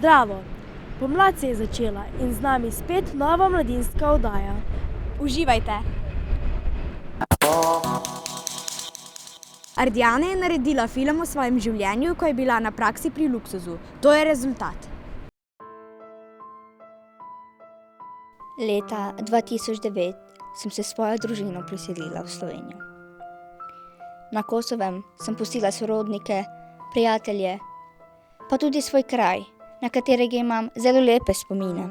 Zdravo! Pomlad se je začela in z nami spet nova mladinska oddaja. Uživajte! Ardjana je naredila film o svojem življenju, ko je bila na praksi pri Luksuzu. To je rezultat. Leta 2009 sem se s svojo družino preselila v Slovenijo. Na Kosovem sem pustila sorodnike, prijatelje, pa tudi svoj kraj, na katerega imam zelo lepe spomine.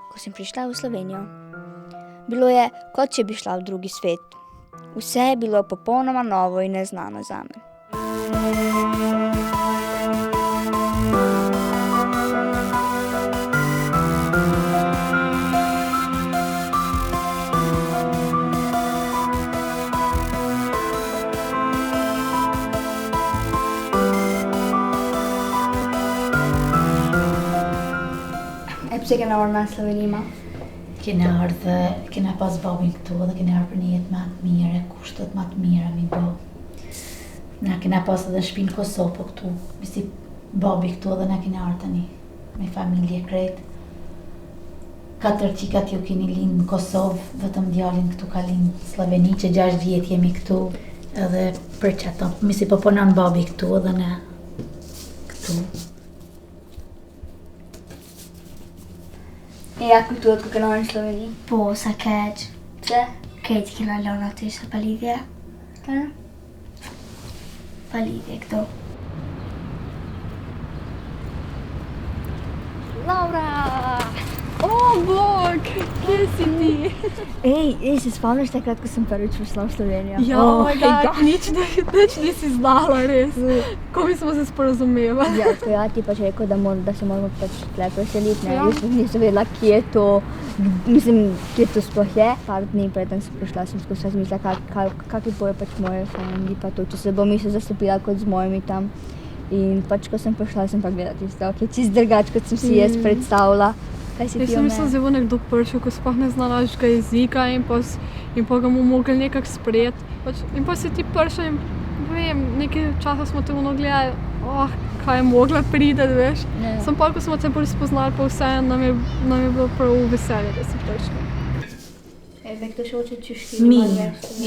Ko sem prišla v Slovenijo, bilo je, kot če bi šla v drugi svet. Vse je bilo popolnoma novo in neznano zame. Pse kena orë në Slovenima? Kena ardhë, kena pas babin këtu dhe kena ardhë për një jetë më të mire, kushtet më të mira mi bo. Na kena pas edhe shpinë Kosovë, po këtu, si babi këtu dhe na kena ardhë tani me familje krejt. 4 qikat ju keni linë në Kosovë, vetëm djalin këtu ka linë në Sloveni, që 6 vjetë jemi këtu. Edhe për që ato, misi po ponan babi këtu dhe na këtu. E a kujtuat ku kena orë në Sloveni? Po, sa keq. Pse? Keq kena lënë aty sa pa lidhje. Këna? Pa lidhje këto. Laura! O, Bog! Kje si ti? Ej, se spomniš takrat, ko sem prvič prišla v Slovenijo? Ja, oh my God, nič nisi znala, res. Ko mi smo se sporazumevali. Ja, ko ja ti pač rekel, da se moramo pač tle preseliti, ne? Jaz nisem vedela, kje je to, kje to sploh je. Par dni predtem sem prišla, sem skozi razmišljala, kakvi bojo pač moje famili, pa to, če se bom se zastopila kot z mojimi tam. In pač, ko sem prišla, sem pa gledala tisto, čist drugače, kot sem si jaz predstavila. Kaj si ti Jaz sem zelo nekdo prišel, ko sploh ne zna našega jezika in pa ga mu mogli nekako sprejeti. In pa si ti prišel in vem, nekaj časa smo te gledali, kaj je mogla priti, veš. Sem pa, ko smo te bolj spoznali, pa vse nam je bilo prav veselje, da si prišli. Zdaj, kdo še hoče čuški? Mi,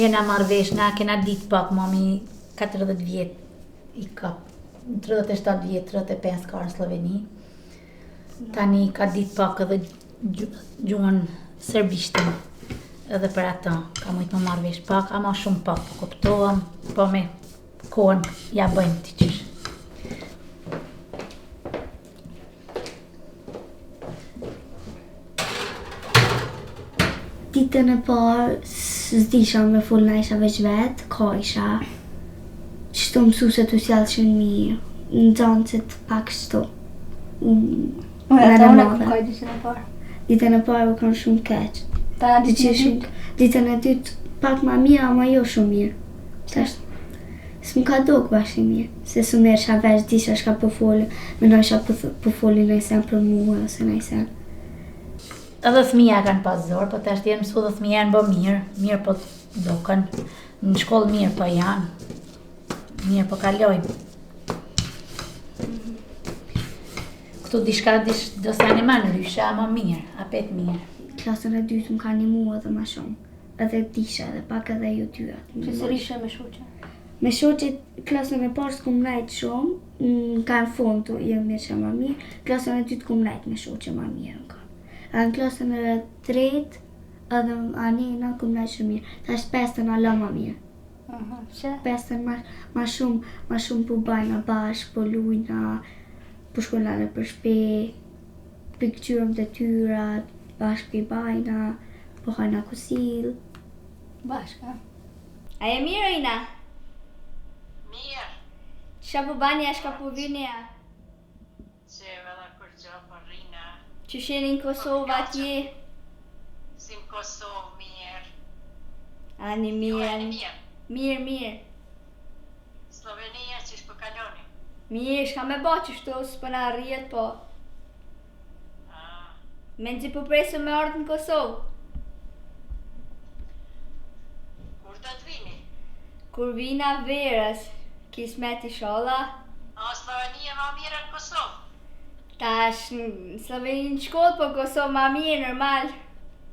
jena marvesh, na kena ditë pak, mami 40 vjetë i ka, 37 vjetë, 35 ka në Sloveni. Tani ka ditë pak edhe gjuhën serbishtin, edhe për ata ka mujtë më marrë vesh pak, ama shumë pak, po kuptohem, po me kohën ja bëjmë t'i qysh. Ditën e parë, s'disha me full na isha veç vetë, ka isha. Qëto mësuset u sjellshin mirë, nxënësit pak qëto. Unë kaj ditën e parë? Ditën e parë u kanë shumë keq. Ditën e dytë pak ma mirë, ama jo shumë mirë. S'm ka dok bashkë mirë, se s'u merrsha veç, disha shka po folë, mendojsha po foli nëjsen për mua ose nëjsen. Edhe fëmija kanë pas zorë, po tash t'jenë mësu dhe fëmija janë bë mirë po doken, në shkollë mirë po janë, mirë po kalojnë. Këtu do se janë ma në ryshe, ama mirë, apet mirë. Klasën e dytë më ka animu edhe ma shumë, edhe disha edhe pak edhe ju dyat. Që se rishe me shoqe? Me shoqe, klasën e parë s'kum najt shumë, ka në fund jem mirë që ma mirë, klasën e dytë kum najt me shoqe ma mirë në ka. A në klasën e tretë, edhe anina kum najt shumë mirë, tash pestën a la ma mirë. Që? Pestën ma shumë po bajna bashkë, po lujna, po shkojna në për shpe, pikqyrëm të tyrat, bashkë i bajna, po hajna kusil. Bashka. A je mirë, Ina? Mirë. Qa po banja, shka po vinja? Se vëlla për gjo për rina. Që sheni në Kosovë atje? Si në Kosovë, mirë. Ani mirë. Mirë. Slovenia që shpo kaloni? Mirë, shka me ba që shto, s'po na rrijet po. Me nëzi po presu me ardhë në Kosovë. Kur do t'vini? Kur vina verës, kismet inshallah. A Slovenia ma mirë në Kosovë? Taš slovensko, pa ko so mami normal,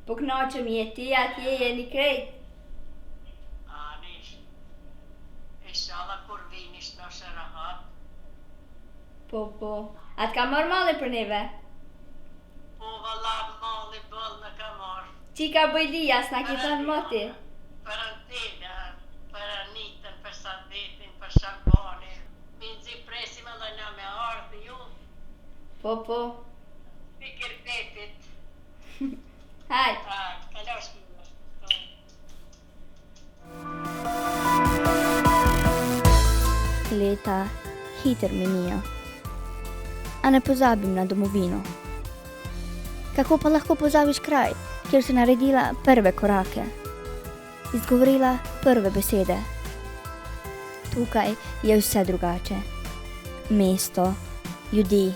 po nočem je je nikrej. Nici. Ești ala curviniști noșa rahat. Po. A така нормально про небе? Ova lag mali bolna kamar. Чика бойли, я знаки там моти. Parantena, paranitan, persadetin, persambani. Minzi presimalla name arvio. Po. Pikir tetit. Hai. Kalos. Leta hitro minijo, a ne pozabim na domovino. Kako pa lahko pozabiš kraj, kjer si naredila prve korake, izgovorila prve besede? Tukaj je vse drugače. Mesto, ljudi,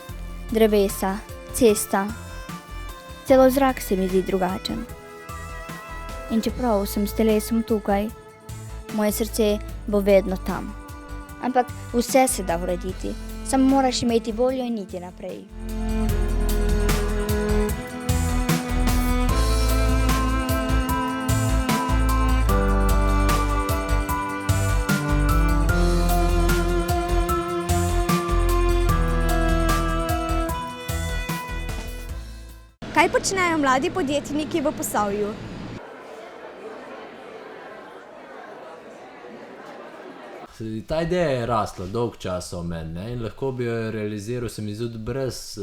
drevesa, cesta, celo zrak se mi zdi drugačen. In čeprav sem s telesom tukaj, moje srce bo vedno tam. Ampak vse se da urediti, samo moraš imeti voljo in iti naprej. Kaj počnejo mladi podjetniki v Posavju? Ta ideja je rasla dolg čas o meni, ne, in lahko bi jo realiziral, se mi zdi, tudi brez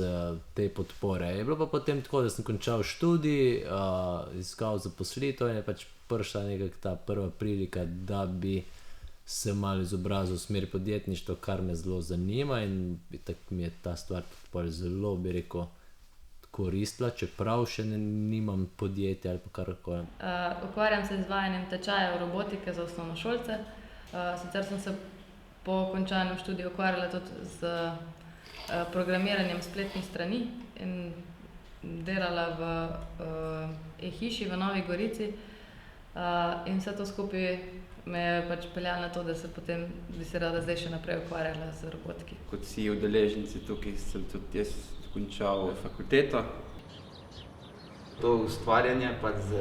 te podpore. Je bilo pa potem tako, da sem končal študij, iskal zaposlitev in je pač prišla nekako ta prva prilika, da bi se malo izobrazil v smeri podjetništva, kar me zelo zanima, in tako mi je ta stvar tudi zelo, bi rekel, koristila, čeprav še nimam podjetja ali pa karkoli. Ukvarjam se z izvajanjem tečajev robotike za osnovnošolce. Sicer sem se po končanem študiju ukvarjala tudi z programiranjem spletnih strani in delala v e-hiši v Novi Gorici. In vse to skupaj me je pač peljalo na to, da se potem bi se rada zdaj še naprej ukvarjala z robotiki. Kot vsi udeleženci tukaj sem tudi jaz končal fakulteto. To ustvarjanje pač z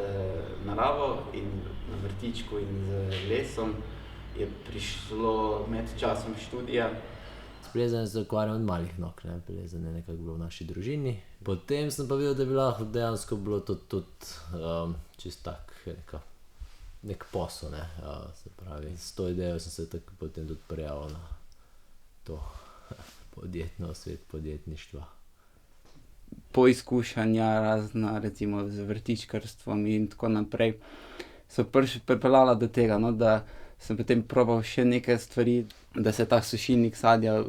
naravo in na vrtičku in z lesom je prišlo med časom študija. S plezanjem se ukvarjam od malih nog, ne, plezanje je nekako bilo v naši družini. Potem sem pa videl, da bi lahko dejansko bilo to tudi čist tak nek posel, ne, se pravi. S to idejo sem se tako potem tudi prijavil na to svet podjetništva. Poizkušanja razna, recimo z vrtičkarstvom in tako naprej, so pripeljala do tega, no, da sem potem probal še nekaj stvari, da se ta sušilnik sadja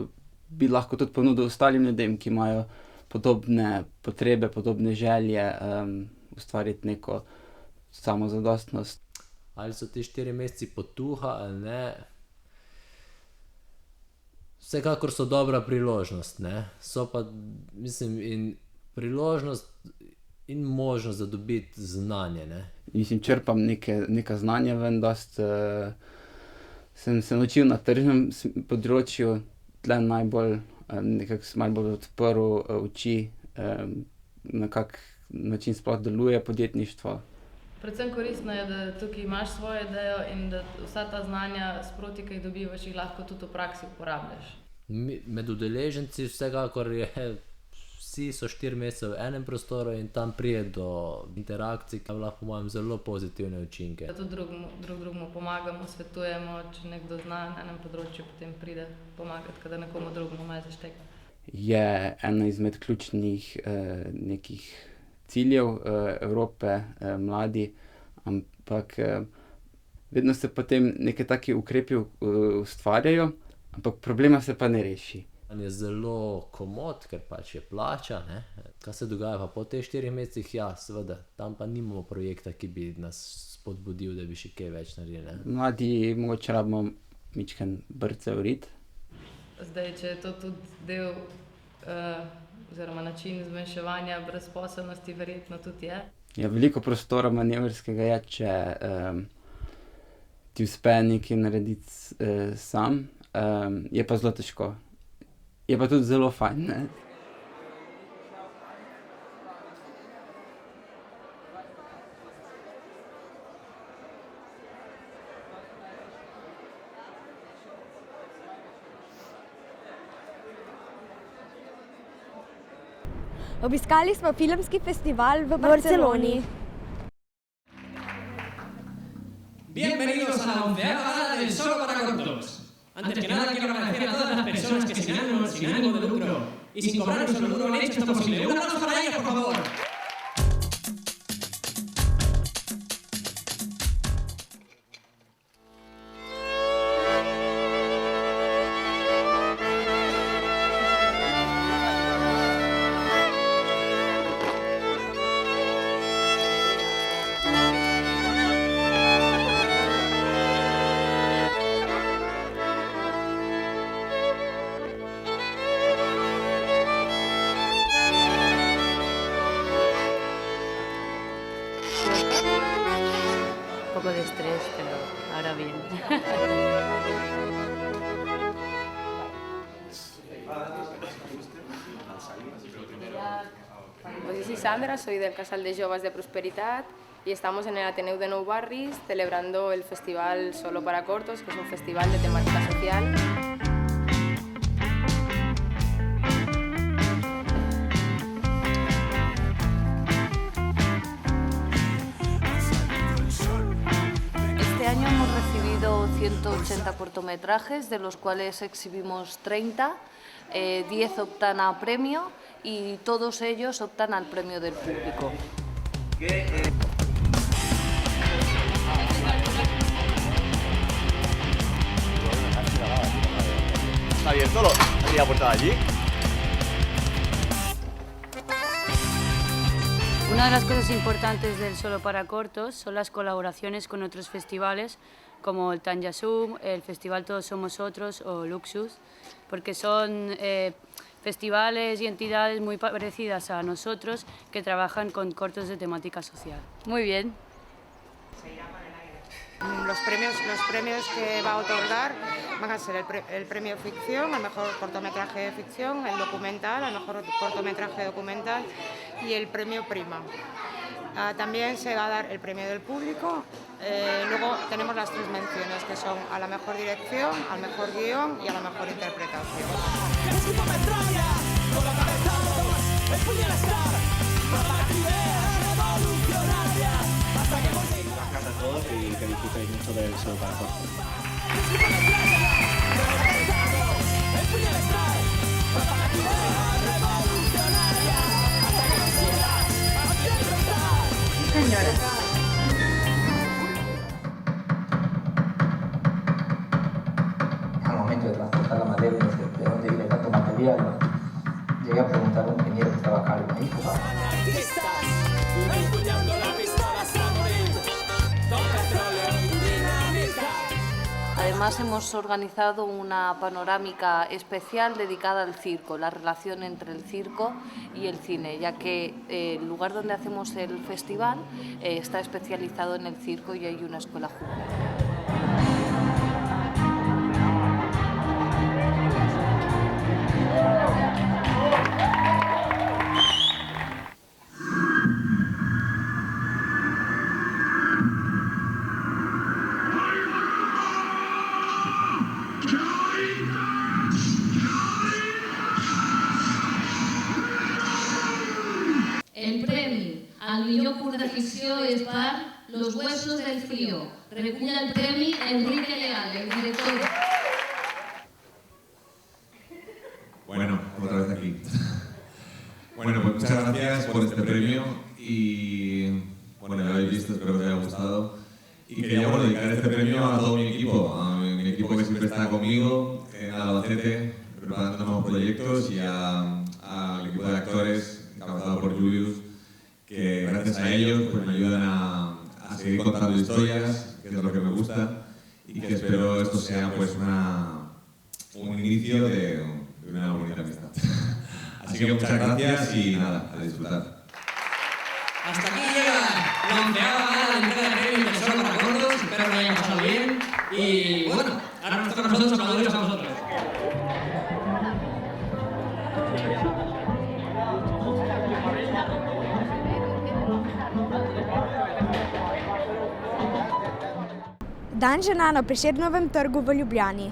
bi lahko tudi ponudil ostalim ljudem, ki imajo podobne potrebe, podobne želje, ustvariti neko samozadostnost. Ali so ti 4 meseci potuha ali ne, vsekakor so dobra priložnost, ne, so pa, mislim, in priložnost in možnost za dobiti znanje, ne. Mislim, črpam neka znanja ven, dosti sem se naučil na tržnem področju, tle najbolj, nekako sem malo bolj odprl oči, na kak način sploh deluje podjetništvo. Predvsem koristno je, da tukaj imaš svojo idejo in da vsa ta znanja sproti, ki jih dobivaš, jih lahko tudi v praksi uporabljaš. Med udeleženci vsekakor je, vsi so 4 mesece v enem prostoru in tam pride do interakcij, ki lahko imajo zelo pozitivne učinke. Tudi drugemu pomagamo, svetujemo, če nekdo zna na enem področju, potem pride pomagati, kada nekomu drugemu malo zašteka. Je ena izmed ključnih nekih ciljev Evrope, mladi, ampak vedno se potem neke take ukrepi ustvarjajo, ampak problema se pa ne reši. Je zelo komod, ker pač je plača, ne. Kaj se dogaja pa po teh 4 mesecih? Ja, seveda, tam pa nimamo projekta, ki bi nas spodbudil, da bi še kaj več naredili, ne. Mladi mogoče rabimo mičken brce vriti. Zdaj, če je to tudi del oziroma način zmanjševanja brezposelnosti, verjetno tudi je. Ja, veliko prostora manevrskega je, če ti uspe nekaj narediti sam, je pa zelo težko. Je pa tudi zelo fajn, ne. Obiskali smo filmski festival v Barceloni. Bienvenidos a la 11ª gala del Solo para Cortos. Antes que nada quiero agradecer a todas las personas que sin ánimo de lucro y sin cobrar un solo duro han hecho esto posible. ¡Un aplauso para ellos, por favor! Un poco de estrés, pero ahora bien. Pues yo soy Sandra, soy del Casal de Joves de Prosperitat y estamos en el Ateneu de Nou Barris celebrando el festival Solo para Cortos, que es un festival de temática social. Este año hemos recibido 180 cortometrajes, de los cuales exhibimos 30, 10 optan a premio y todos ellos optan al premio del público. ¿Está abierto la puerta de allí? Una de las cosas importantes del Solo para Cortos son las colaboraciones con otros festivales como el Tanjasum, el Festival Todos Somos Otros o Luxus, porque son festivales y entidades muy parecidas a nosotros que trabajan con cortos de temática social. Muy bien. Los premios que va a otorgar van a ser el premio ficción, el mejor cortometraje de ficción, el documental, el mejor cortometraje documental y el premio Prima. También se va a dar el premio del público. Luego tenemos las 3 menciones, que son a la mejor dirección, al mejor guión y a la mejor interpretación. Gracias a todos y que disfrutéis mucho del Solo para Cortos. Al momento de transportar la madera y de dónde viene tanto material, llegué a preguntar a un ingeniero que estaba acá y me dijo, Además hemos organizado una panorámica especial dedicada al circo, la relación entre el circo y el cine, ya que el lugar donde hacemos el festival está especializado en el circo y hay una escuela juvenil. El premi al millor curt de ficció és per Los huesos del frío. Recull el premi Enrique Leal, el director. Bueno, otra vez aquí. Bueno, pues muchas gracias por este premio y bueno, ya lo habéis visto, espero que os haya gustado. Y quería dedicar este premio a todo mi equipo que siempre está conmigo, en Albacete, preparando nuevos proyectos y al equipo de actores encabezado por Julius, que gracias a ellos pues, me ayudan a seguir contando historias, que es lo que me gusta, y que espero esto sea pues un inicio de una bonita amistad. Así que muchas gracias y nada, a disfrutar. Hasta aquí llega la 11ª gala de entrega de premios del Solo para Cortos. Espero que lo hayan pasado bien. Y bueno, ahora nos toca a nosotros aplaudiros a vosotros. Dan žena na Prešernovem trgu v Ljubljani.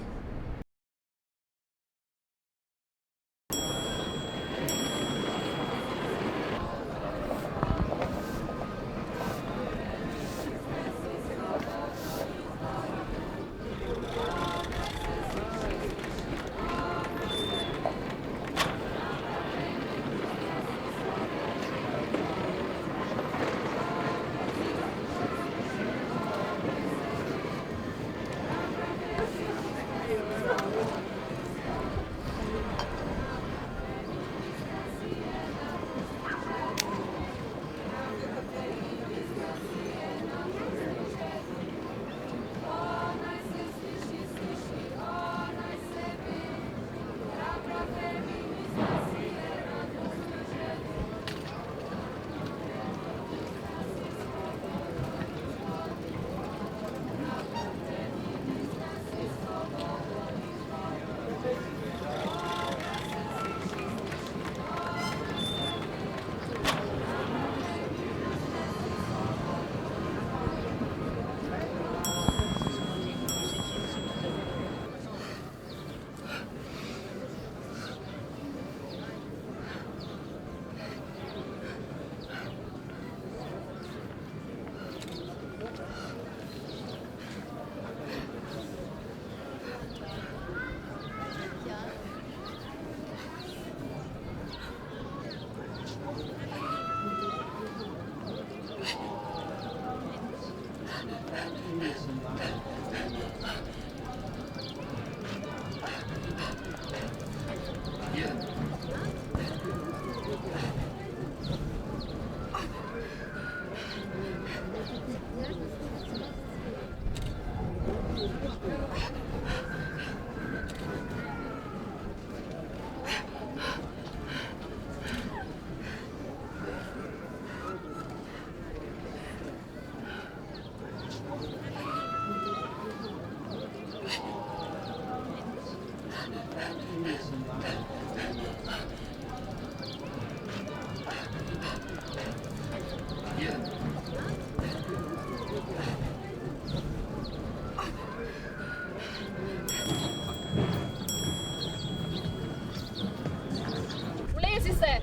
Ulezi se!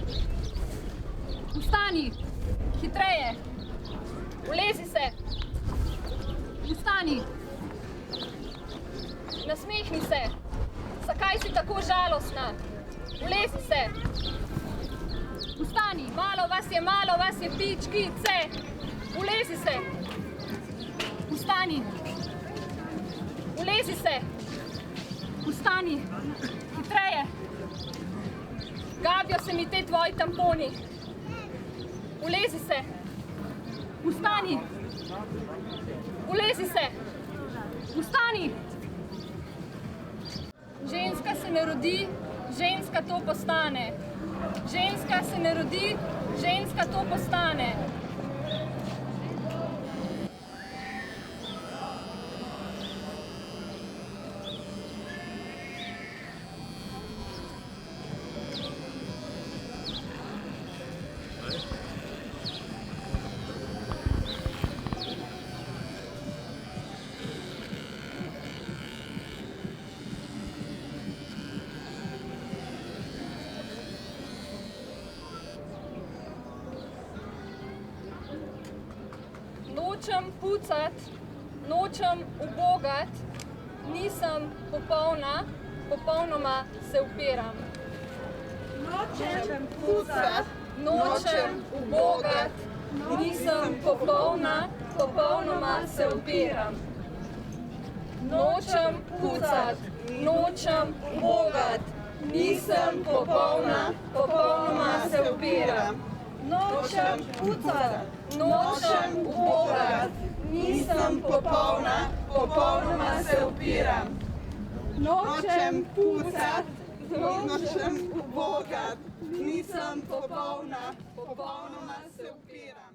Vstani! Hitreje! Ulezi se! Vstani! Nasmehni se! Zakaj si tako žalostna? Ulezi se! Vstani! Malo vas je pičkice! Ulezi se! Vstani! Ulezi se! Vstani! Hitreje! Gabijo se mi te tvoji tamponi! Ulezi se! Vstani! Ulezi se! Vstani! Ženska se ne rodi, ženska to postane. Ženska se ne rodi, ženska to postane. Nočem pucat, nočem ubogat, nisem popolna, popolnoma se upiram. Nočem pucat, nočem ubogat, nisem popolna, popolnoma se upiram. Nočem pucat, nočem ubogat, nisem popolna, popolnoma se upiram. Nočem pucat, nočem ubogat, nisem popolna, popolnoma se upiram. Nočem pucat, nočem ubogat, nisem popolna, popolnoma se upiram.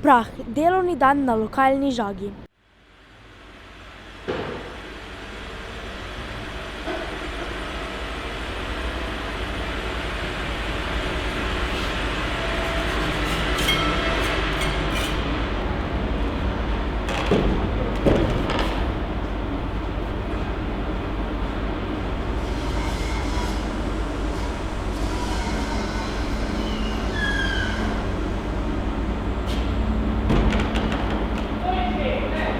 Prah, delovni dan na lokalni žagi. Hey!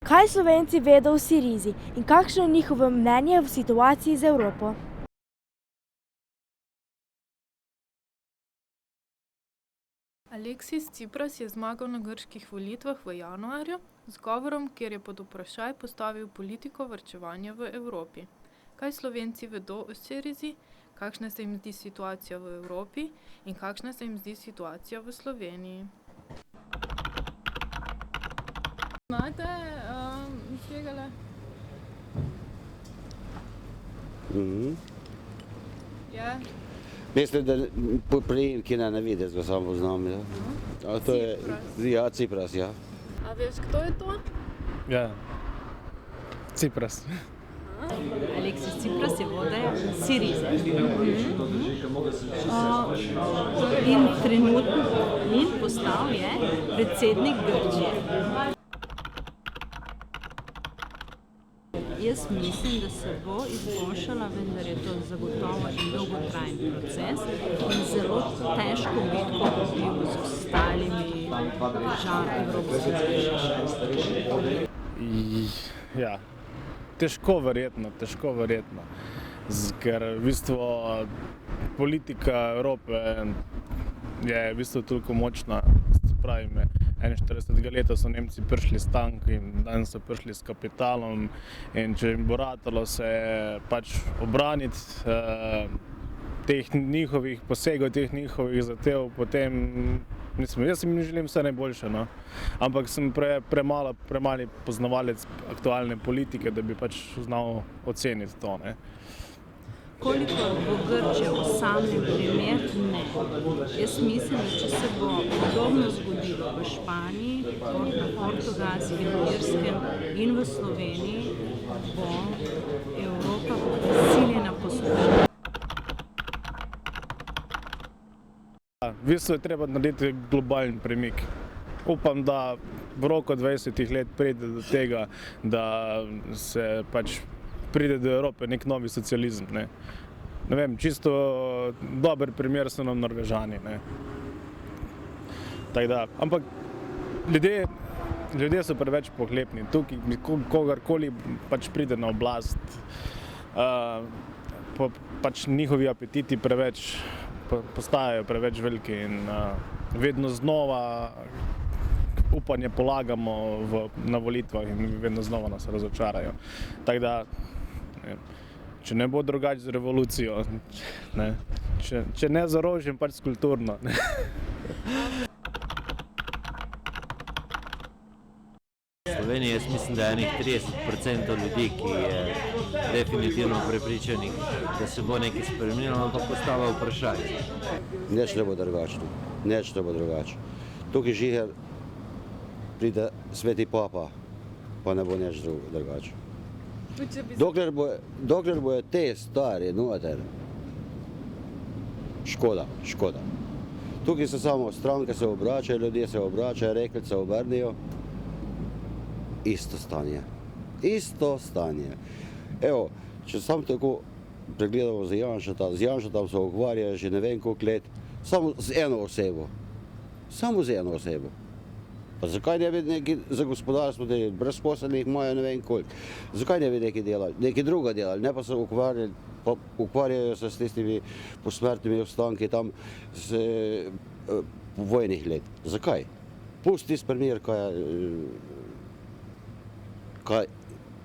Kaj Slovenci vedo o Sirizi in kakšno je njihovo mnenje v situaciji z Evropo? Aleksis Tsipras je zmagal na grških volitvah v januarju z govorom, kjer je pod vprašaj postavil politiko varčevanja v Evropi. Kaj Slovenci vedo o Sirizi, kakšna se jim zdi situacija v Evropi in kakšna se jim zdi situacija v Sloveniji. Znate tegale? Ja. Mislim, da po priimki ne videti, ga samo poznam. Ja. A to je, ja, Cipras, ja. A veš, kdo je to? Ja, Cipras. Aleksis Cipras je vodja Sirize. In trenutno postal je predsednik Grčije. Jaz mislim, da se bo izboljšala, vendar je to zagotovo in dolgotrajen proces in zelo težko bitko dobil z ostalimi državami Evropske zveze. Ja, težko verjetno. Ker v bistvu politika Evrope je v bistvu toliko močna, pravi me. 41. leta so Nemci prišli s tanki in danes so prišli s kapitalom in če jim bo ratalo se pač obraniti teh njihovih posegov, teh njihovih zahtev, potem jaz jim želim vse najboljše, no. Ampak sem premali poznavalec aktualne politike, da bi pač znal oceniti to, ne. Koliko bo Grčija osamljen primer? Ne. Jaz mislim, da če se bo podobno zgodilo v Španiji, na Portugalskem, Irskem in v Sloveniji, bo Evropa prisiljena poslušati. V bistvu je treba narediti globalen premik. Upam, da v roku 20 let pride do tega, da se pač pride do Evrope nek novi socializem, ne. Ne vem, čisto dober primer so nam Norvežani, ne. Tako da, ampak ljudje so preveč pohlepni. Tukaj kogarkoli pač pride na oblast, pač njihovi apetiti postajajo preveč veliki in vedno znova upanje polagamo na volitvah in vedno znova nas razočarajo. Tako da, če ne bo drugače z revolucijo, ne, če ne z orožjem, pač s kulturno. V Sloveniji jaz mislim, da je enih 30% ljudi, ki je definitivno prepričanih, da se bo nekaj spremenilo, ampak postavlja vprašanje. Nič ne bo drugače. Tukaj žiher pride sveti papa, pa ne bo nič drugače. Dokler bojo te stari noter, škoda. Tukaj so samo stranke se obračajo, ljudje se obračajo, reklice obrnijo. Isto stanje. Evo, če samo tako pregledamo z Janšetom se ukvarjajo že ne vem koliko let, samo z eno osebo. Pa zakaj ne bi neki za gospodarstvo delali, brezposelnih imajo ne vem koliko. Zakaj ne bi neki delali, neki drugo delali, ne pa se ukvarjajo se s tistimi posmrtnimi ostanki tam vojnih let. Zakaj? Pusti tisti primer,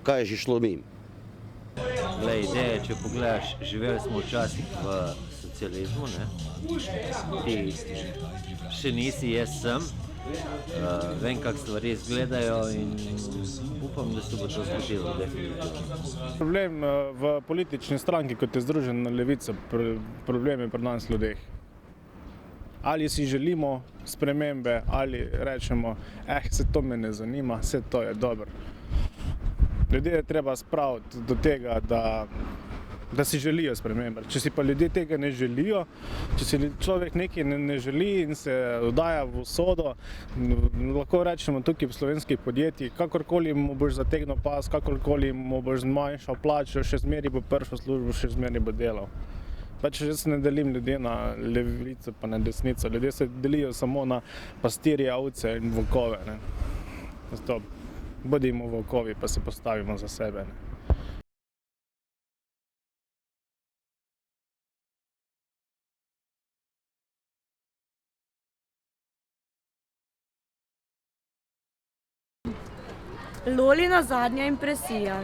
kaj je že šlo mimo. Glej, ideje, če pogledaš, živeli smo včasih v socializmu, ne? Ti še nisi, jaz sem. Vem, kako stvari izgledajo in upam, da se bo to zgodilo definitivno. Problem v politični stranki, kot je Združena levica, problem je pri nas ljudeh. Ali si želimo spremembe, ali rečemo, se to me ne zanima, vse to je dobro. Ljudje je treba spraviti do tega, da si želijo spremembe. Če si pa ljudje tega ne želijo, če si človek nekaj ne želi in se vdaja v usodo, lahko rečemo tukaj v slovenskih podjetjih, kakorkoli mu boš zategnil pas, kakorkoli mu boš zmanjšal plačo, še zmeraj bo prišel v službo, še zmeraj bo delal. Pač jaz ne delim ljudje na levico pa na desnico, ljudje se delijo samo na pastirje, ovce in volkove, ne. Zato bodimo volkovi pa se postavimo za sebe, ne. Lolina zadnja impresija.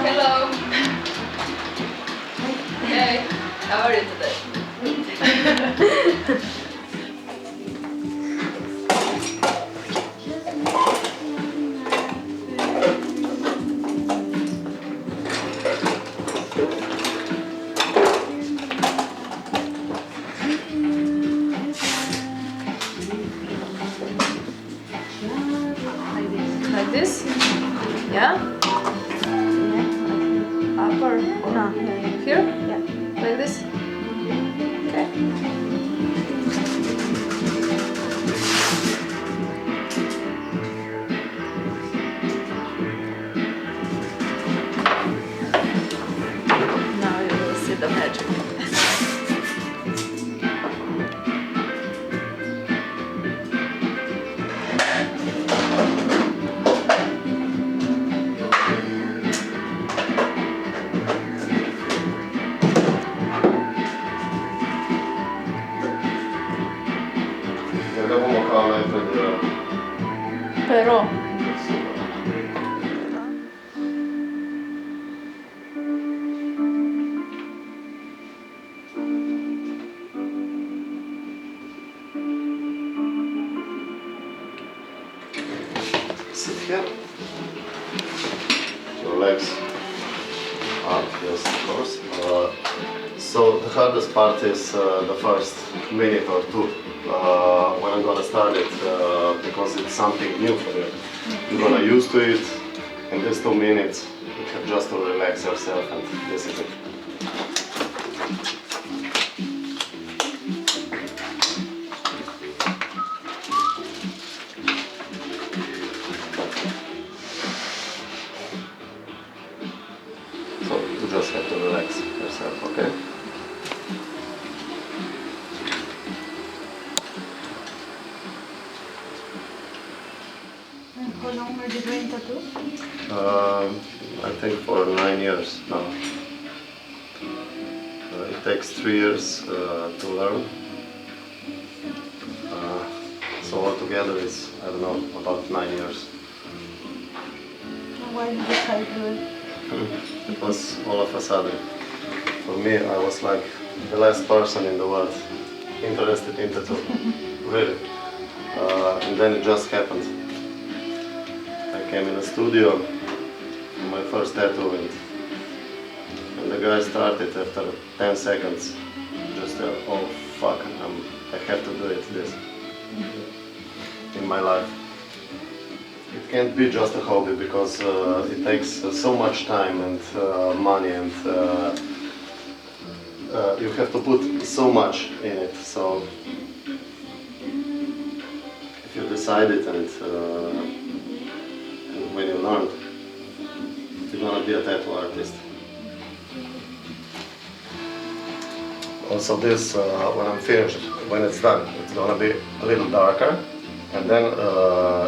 Hello. Hey. How are you today? Like this? Yeah? Up or no? Here? Yeah. Like this? Okay. Now you will see the magic. Pero sit here. Your legs up, yes, of course. So the hardest part is the first minute or two when I'm gonna start it because it's something new for you. You're gonna used to it. In these 2 minutes, you have just to relax yourself, and this is it. So you just have to relax yourself, okay? How long are you doing tattoo? I think for 9 years now. It takes 3 years to learn. So altogether it's, I don't know, about 9 years. Why did you decide to do it? It was all of a sudden. For me, I was like the last person in the world interested in tattoo, really. And then it just happened. I came in the studio, my first tattoo, and the guy started after 10 seconds. Just, oh fuck, I have to do this in my life. It can't be just a hobby because it takes so much time and money, and you have to put so much in it. So if you decide it and when you learn, you're gonna be a tattoo artist. Also this, when I'm finished, when it's done, it's gonna be a little darker. And then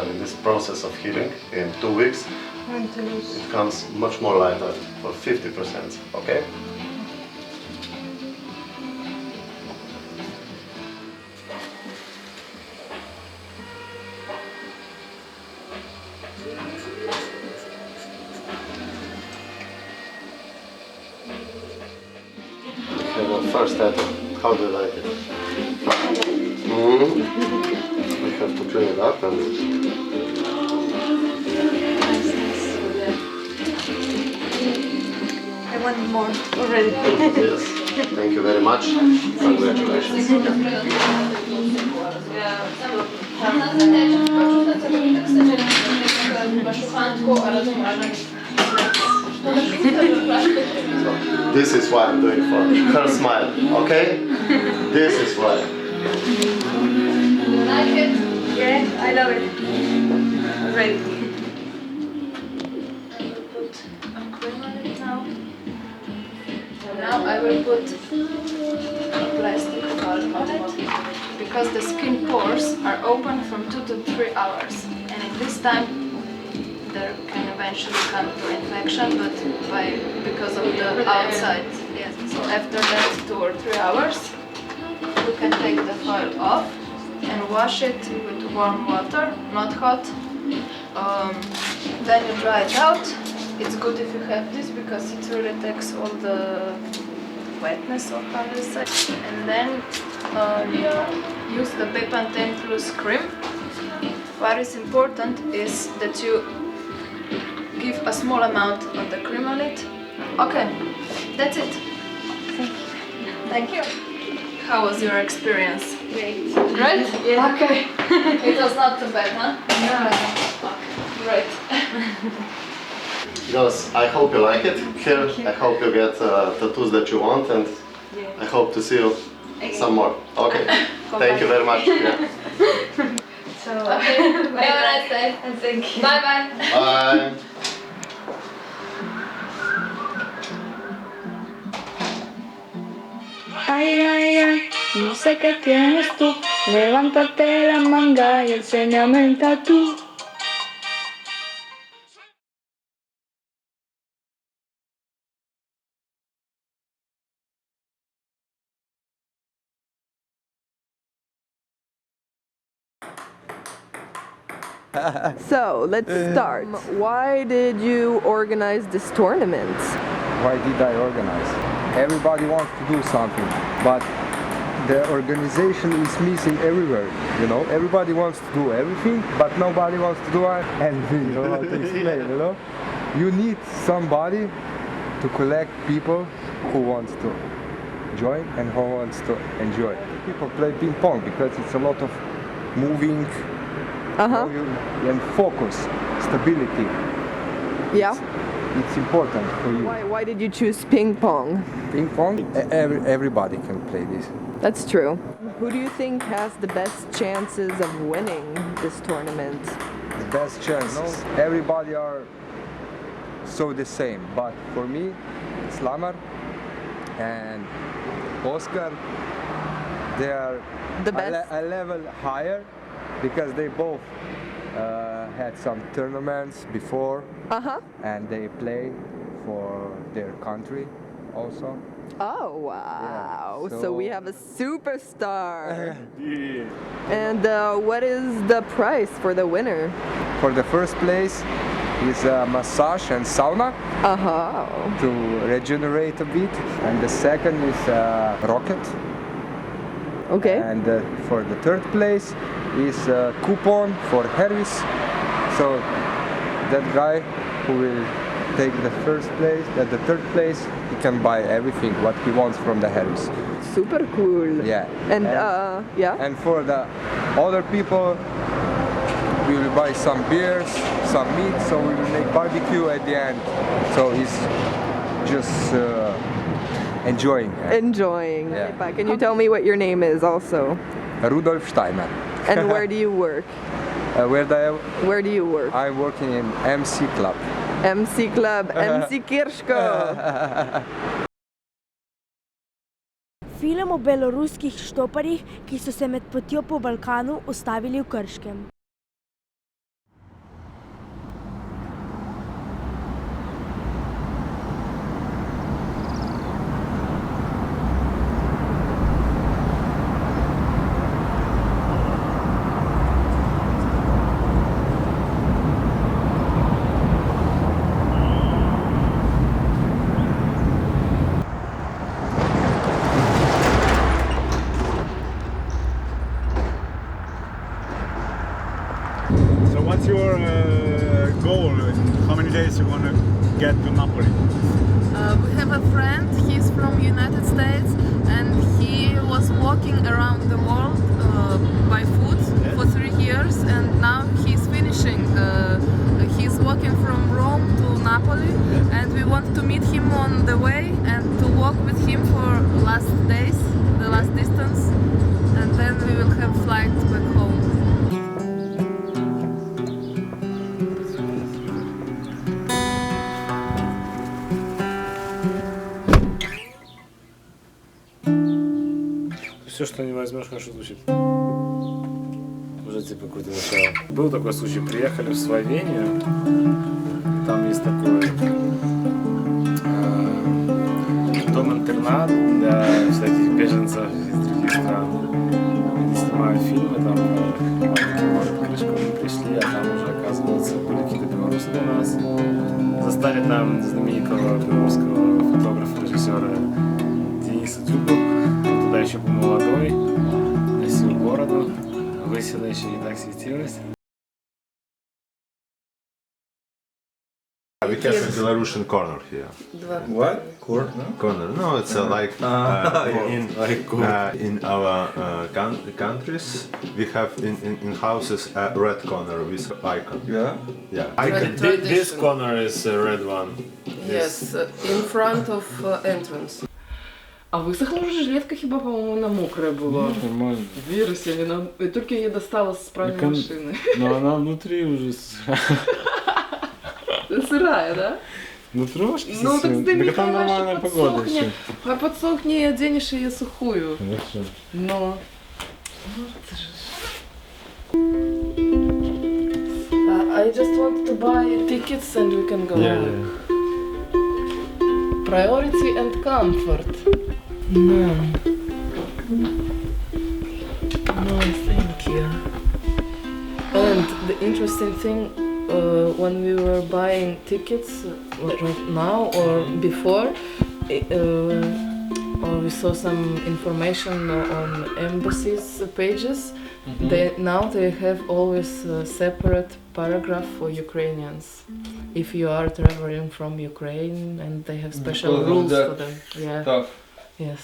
in this process of healing, in 2 weeks, it comes much more lighter, for 50%, okay? Okay, the first tattoo, how do you like it? We have to clean it up and... I want more already. Yes, thank you very much. Congratulations. So, this is why I'm doing it for her smile, okay? This is why. You like it? Yeah, I love it. I'm ready. Now I will put plastic pulp on it because the skin pores are open from 2 to 3 hours, and in this time there can eventually come to infection, but because of the outside. Yes. So after that 2 or 3 hours, you can take the foil off and wash it with warm water, not hot. Then you dry it out. It's good if you have this because it really takes all the wetness of colors. And then you use the Bepanthen plus cream. What is important is that you give a small amount of the cream on it. Okay, that's it. Thank you. How was your experience? Great. Great? Yeah. Okay. It was not too bad, huh? No. Okay, great. Girls, I hope you like it here. I hope you get tattoos that you want, and I hope to see you some more. Okay. Thank you very much. Yeah. So, okay. Have a nice day. And thank you. Bye bye. Bye. Ay, ay, ay, no sé qué tienes tú. Levántate la manga y enséñame el tatú. So, let's start. Why did you organize this tournament? Why did I organize? Everybody wants to do something, but the organization is missing everywhere, you know? Everybody wants to do everything, but nobody wants to do anything, you know how to explain, you know? You need somebody to collect people who wants to join and who wants to enjoy. People play ping pong because it's a lot of moving, and focus, stability. Yeah. It's important for you. Why did you choose ping pong? Ping pong? Everybody can play this. That's true. Who do you think has the best chances of winning this tournament? The best chances. Everybody are so the same, but for me, Slamar and Oscar, they are the best? A level higher because they both had some tournaments before, and they play for their country also. Oh wow! Yeah, so we have a superstar. Yeah. And what is the prize for the winner? For the first place is a massage and sauna to regenerate a bit, and the second is a rocket. Okay. And for the third place is a coupon for Harris. So that guy who will take the first place, at the third place, he can buy everything what he wants from the Harris. Super cool. Yeah. And yeah. And for the other people, we will buy some beers, some meat, so we will make barbecue at the end. So it's just enjoying. Enjoying. Yeah. Can you tell me what your name is also? Rudolf Steiner. And where do you work? Where do you work? I'm working in MC Club. MC Club, MC Kirško. Film o beloruskih štoparjih, ki so se med potjo po Balkanu ustavili v Krškem. What's your goal? How many days you want to get to Napoli? We have a friend, he's from United States, and he was walking around the world by foot for 3 years, and now he's finishing. He's walking from Rome to Napoli, and we want to meet him on the way and to walk with him for last days, the last distance, and then we will have flight back home. Все, что не возьмешь, хорошо звучит. Уже типа какое-то начало. Был такой случай, приехали в Словению, там есть такой дом-интернат для всяких беженцев из других стран. Они снимают фильмы, там мальчики, может, крышку не пришли, а там уже, оказывается, были какие-то белорусы до нас. Застали там знаменитого белорусского фотографа, режиссера веселіше і так світилось. We have a Belarusian corner here. What? Corner. No, it's like in our countries we have in houses a red corner with icon. Yeah. Icon. This corner is a red one. Yes, in front of entrance. А высохла уже жилетка, хіба, по-моему, она мокрая была. Нормально. Вирусили, но я только ее достала с пральной машины. Но она внутри уже Сырая, да? Ну трошки. Ну так сними, там нормальная погода еще. А подсохни и оденешь ее сухую. Хорошо. Но... I just want to buy tickets and we can go. Yeah. Priority and comfort. No. No, thank you. And the interesting thing, when we were buying tickets, right now or before, or we saw some information on embassies pages. Now they have always a separate paragraph for Ukrainians. If you are traveling from Ukraine, and they have special rules for them. Yeah. Tough. Yes.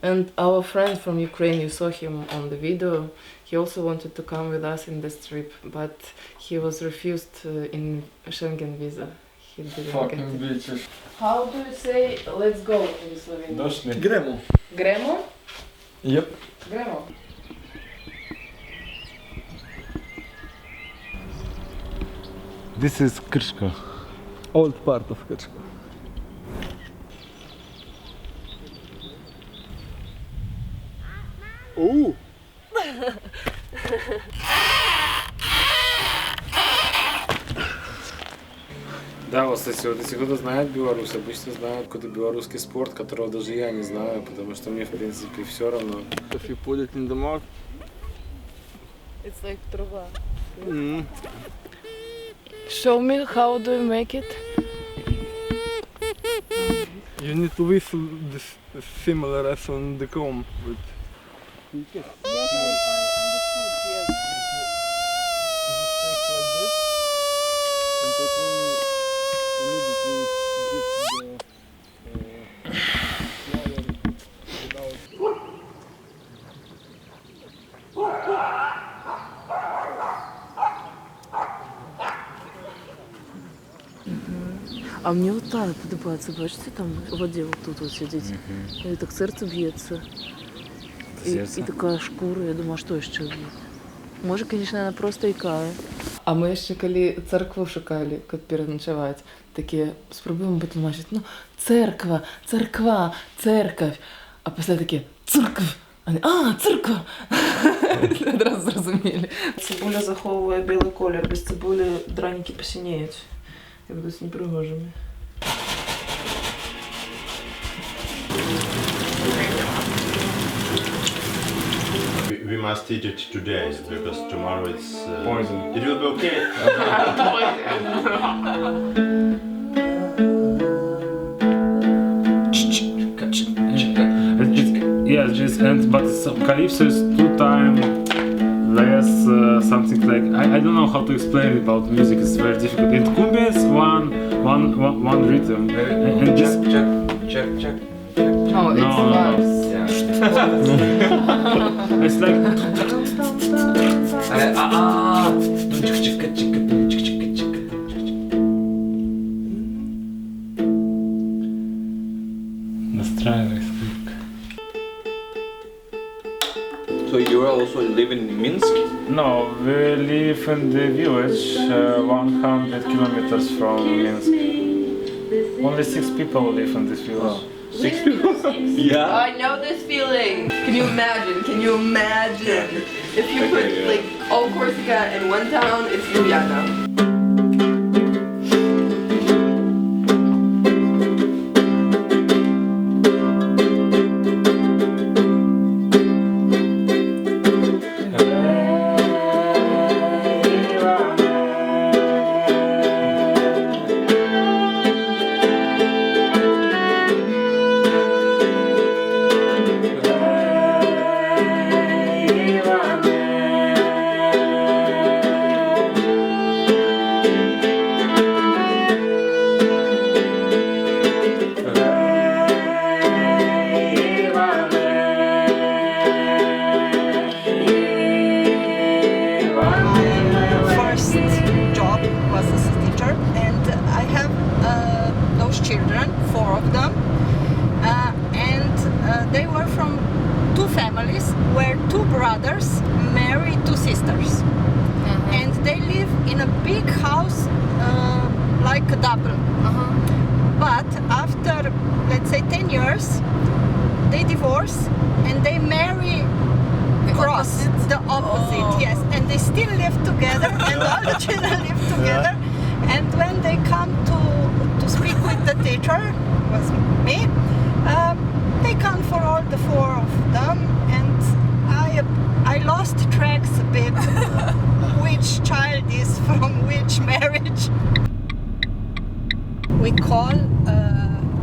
And our friend from Ukraine, you saw him on the video. He also wanted to come with us in this trip, but he was refused in Schengen visa. He didn't Fucking get it. bitches. How do you say let's go in Slovenian? Дошли. Gremo. Gremo? Yep. Gremo. This is Krško. Old part of Krško. Ooh. Да, вот, кстати, вот если кто-то знает Беларусь, обычно знают какой-то белорусский спорт, которого даже я не знаю, потому что мне, в принципе, все равно. If you put it in the mouth, it's like трава. Show me how do you make it? You need to whistle this similar as on the comb, but Yes, I understood, yes. А мне вот так подобается, бачите, там в воде вот тут вот сидеть. И так сердце бьется. И такая шкура, я думаю, а что еще будет? Може, конечно, она просто ікає. А ми ще коли церкву шукали, як переночувати, такі спробуємо потлумачити, ну, церква, церква, церковь. А після такі, церкв. Церква! Одразу зрозуміли. Цибуля заховує білий колір, без цибулі драники посиніють. І будуть непригожими. We must eat it today because tomorrow it's poison. It will be okay. Yes, just and but Calypso is 2 times less something like I don't know how to explain it about music. It's very difficult. And cumbia is one rhythm. And just check. Oh, it's vibes. It's like настраивай скрипка. So you also live in Minsk? No, we live in the village 100 kilometers from Minsk. Only 6 people live in this village. 6 people? Yeah. I know this feeling. Can you imagine? If you put like all Corsica in one town, it's Ljubljana. they were from two families where two brothers marry two sisters. And they live in a big house like a double. But after, let's say, 10 years, they divorce and they marry the opposite, yes. And they still live together and all the children live together. And when they come to speak with the teacher, was me, they come for all the four of them, and I lost tracks a bit which child is from which marriage. We call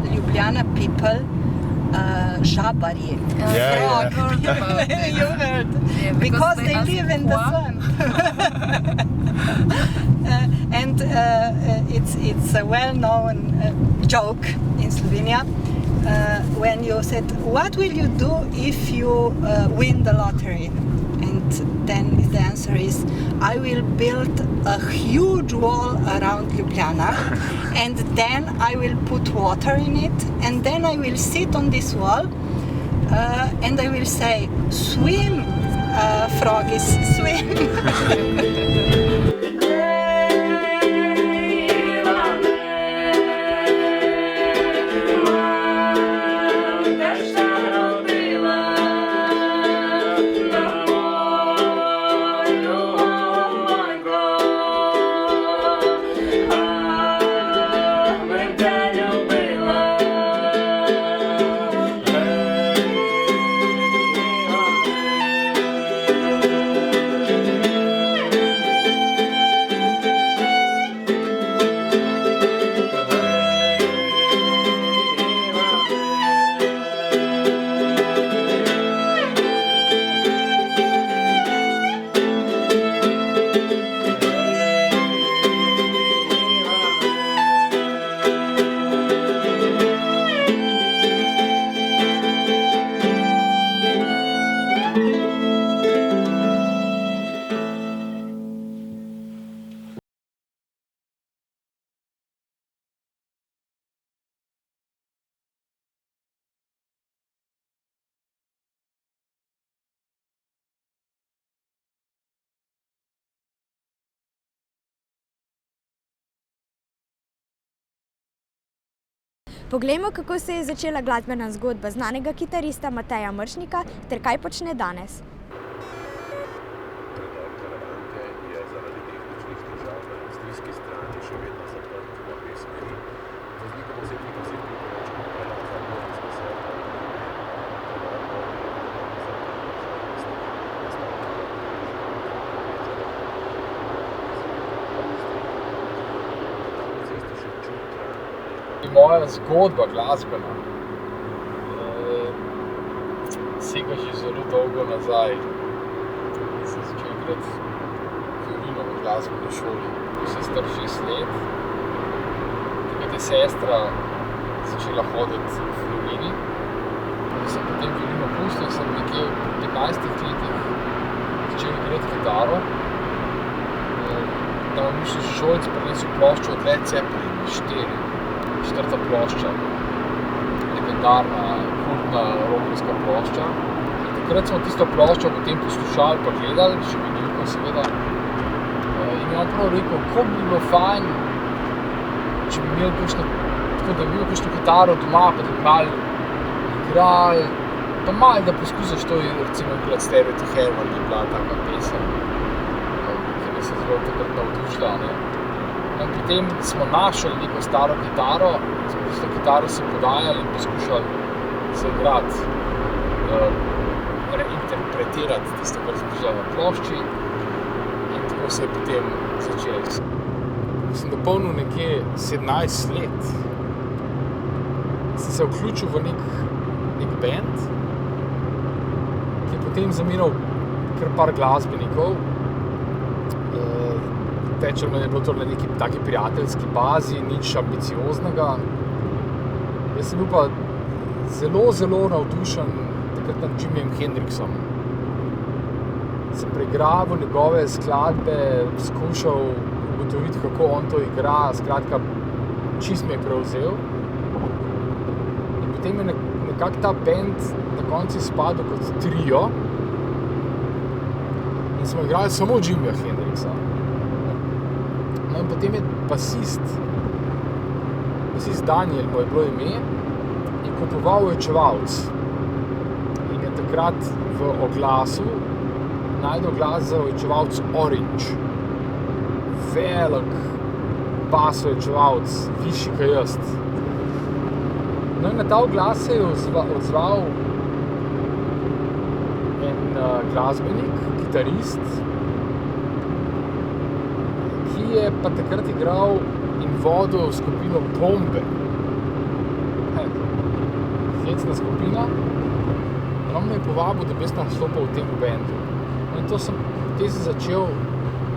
Ljubljana people žabari. Yeah. You heard. Yeah, because they live in the swamp. And it's a well-known joke in Slovenia when you said, what will you do if you win the lottery? And then the answer is, I will build a huge wall around Ljubljana and then I will put water in it and then I will sit on this wall and I will say, swim, froggies, swim. Poglejmo, kako se je začela glasbena zgodba znanega kitarista Mateja Mršnika ter kaj počne danes. Moja zgodba glasbena sega že zelo dolgo nazaj. Sem začel igrati violino v glasbeni šoli. Bil sem star 6 let. Takrat je sestra začela hoditi v violini. Sem potem violino pustil, sem nekje v 15 letih začel igrati kitaro. Na mišlji šolci prinesel ploščo od Led Zeppelin 4. plošča, legendarna, kultna rockerska plošča. Takrat smo tisto ploščo potem poslušali pa gledali, še vinilko seveda. In je on prav rekel, kako bi bilo fajn, če bi imeli kakšno, tako da bi imel kakšno kitaro doma, pa da bi malo igrali, pa malo da poskusiš to, recimo igrati Stereo to Heaven, je bila taka pesem, ki mi se zelo takrat navdušila, ne. In potem smo našli neko staro kitaro, smo tisto kitaro si podajali in poskušali se igrati, reinterpretirati tisto, kar smo slišali na plošči, in tako se je potem začelo. Sem dopolnil nekje 17 let, sem se vključil v nek band, ki je potem zamenjal kar par glasbenikov. Tečerman je bilo to na neki taki prijateljski bazi, nič ambicioznega. Jaz sem bil pa zelo, zelo navdušen takrat nad Jimiem Hendrixom. Sem preigraval njegove skladbe, skušal ugotoviti, kako on to igra, skratka, čist me je prevzel. In potem je nekako ta band na koncu izpadel kot trio in smo igrali samo Jimija Hendrixa. No in potem je basist Daniel mu je bilo ime, je kupoval ojačevalc in je takrat v oglasu najdel glas za ojačevalc Orange. Velik bas ojačevalc, višji kot jaz. No in na ta oglas se je odzval en glasbenik, kitarist, ki je pa takrat igral in vodil skupino Bombe. Hecna skupina. In on me je povabil, da bi jaz nastopil v tem bandu. In to sem začel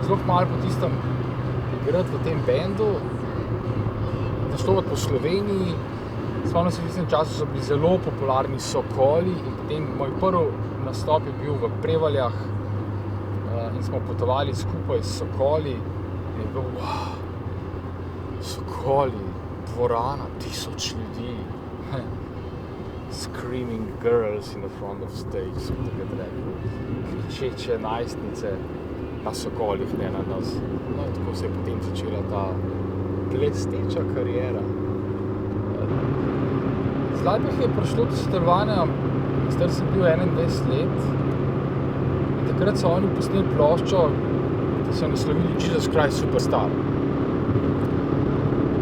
zelo malo po tistem igrati v tem bandu, nastopati po Sloveniji. Spomnim se, v tistem času so bili zelo popularni Sokoli in potem moj prvi nastop je bil v Prevaljah in smo potovali skupaj s Sokoli in je bilo Sokoli, dvorana, 1000 ljudi, screaming girls in the front of stage, so takrat rekli, kričeče najstnice na Sokolih, ne na nas. No in tako se je potem začela ta blesteča kariera. Z Laibach je prišlo do sodelovanja, star sem bil 21 let in takrat so oni posneli ploščo, ki so naslovili Jesus Christ Superstar.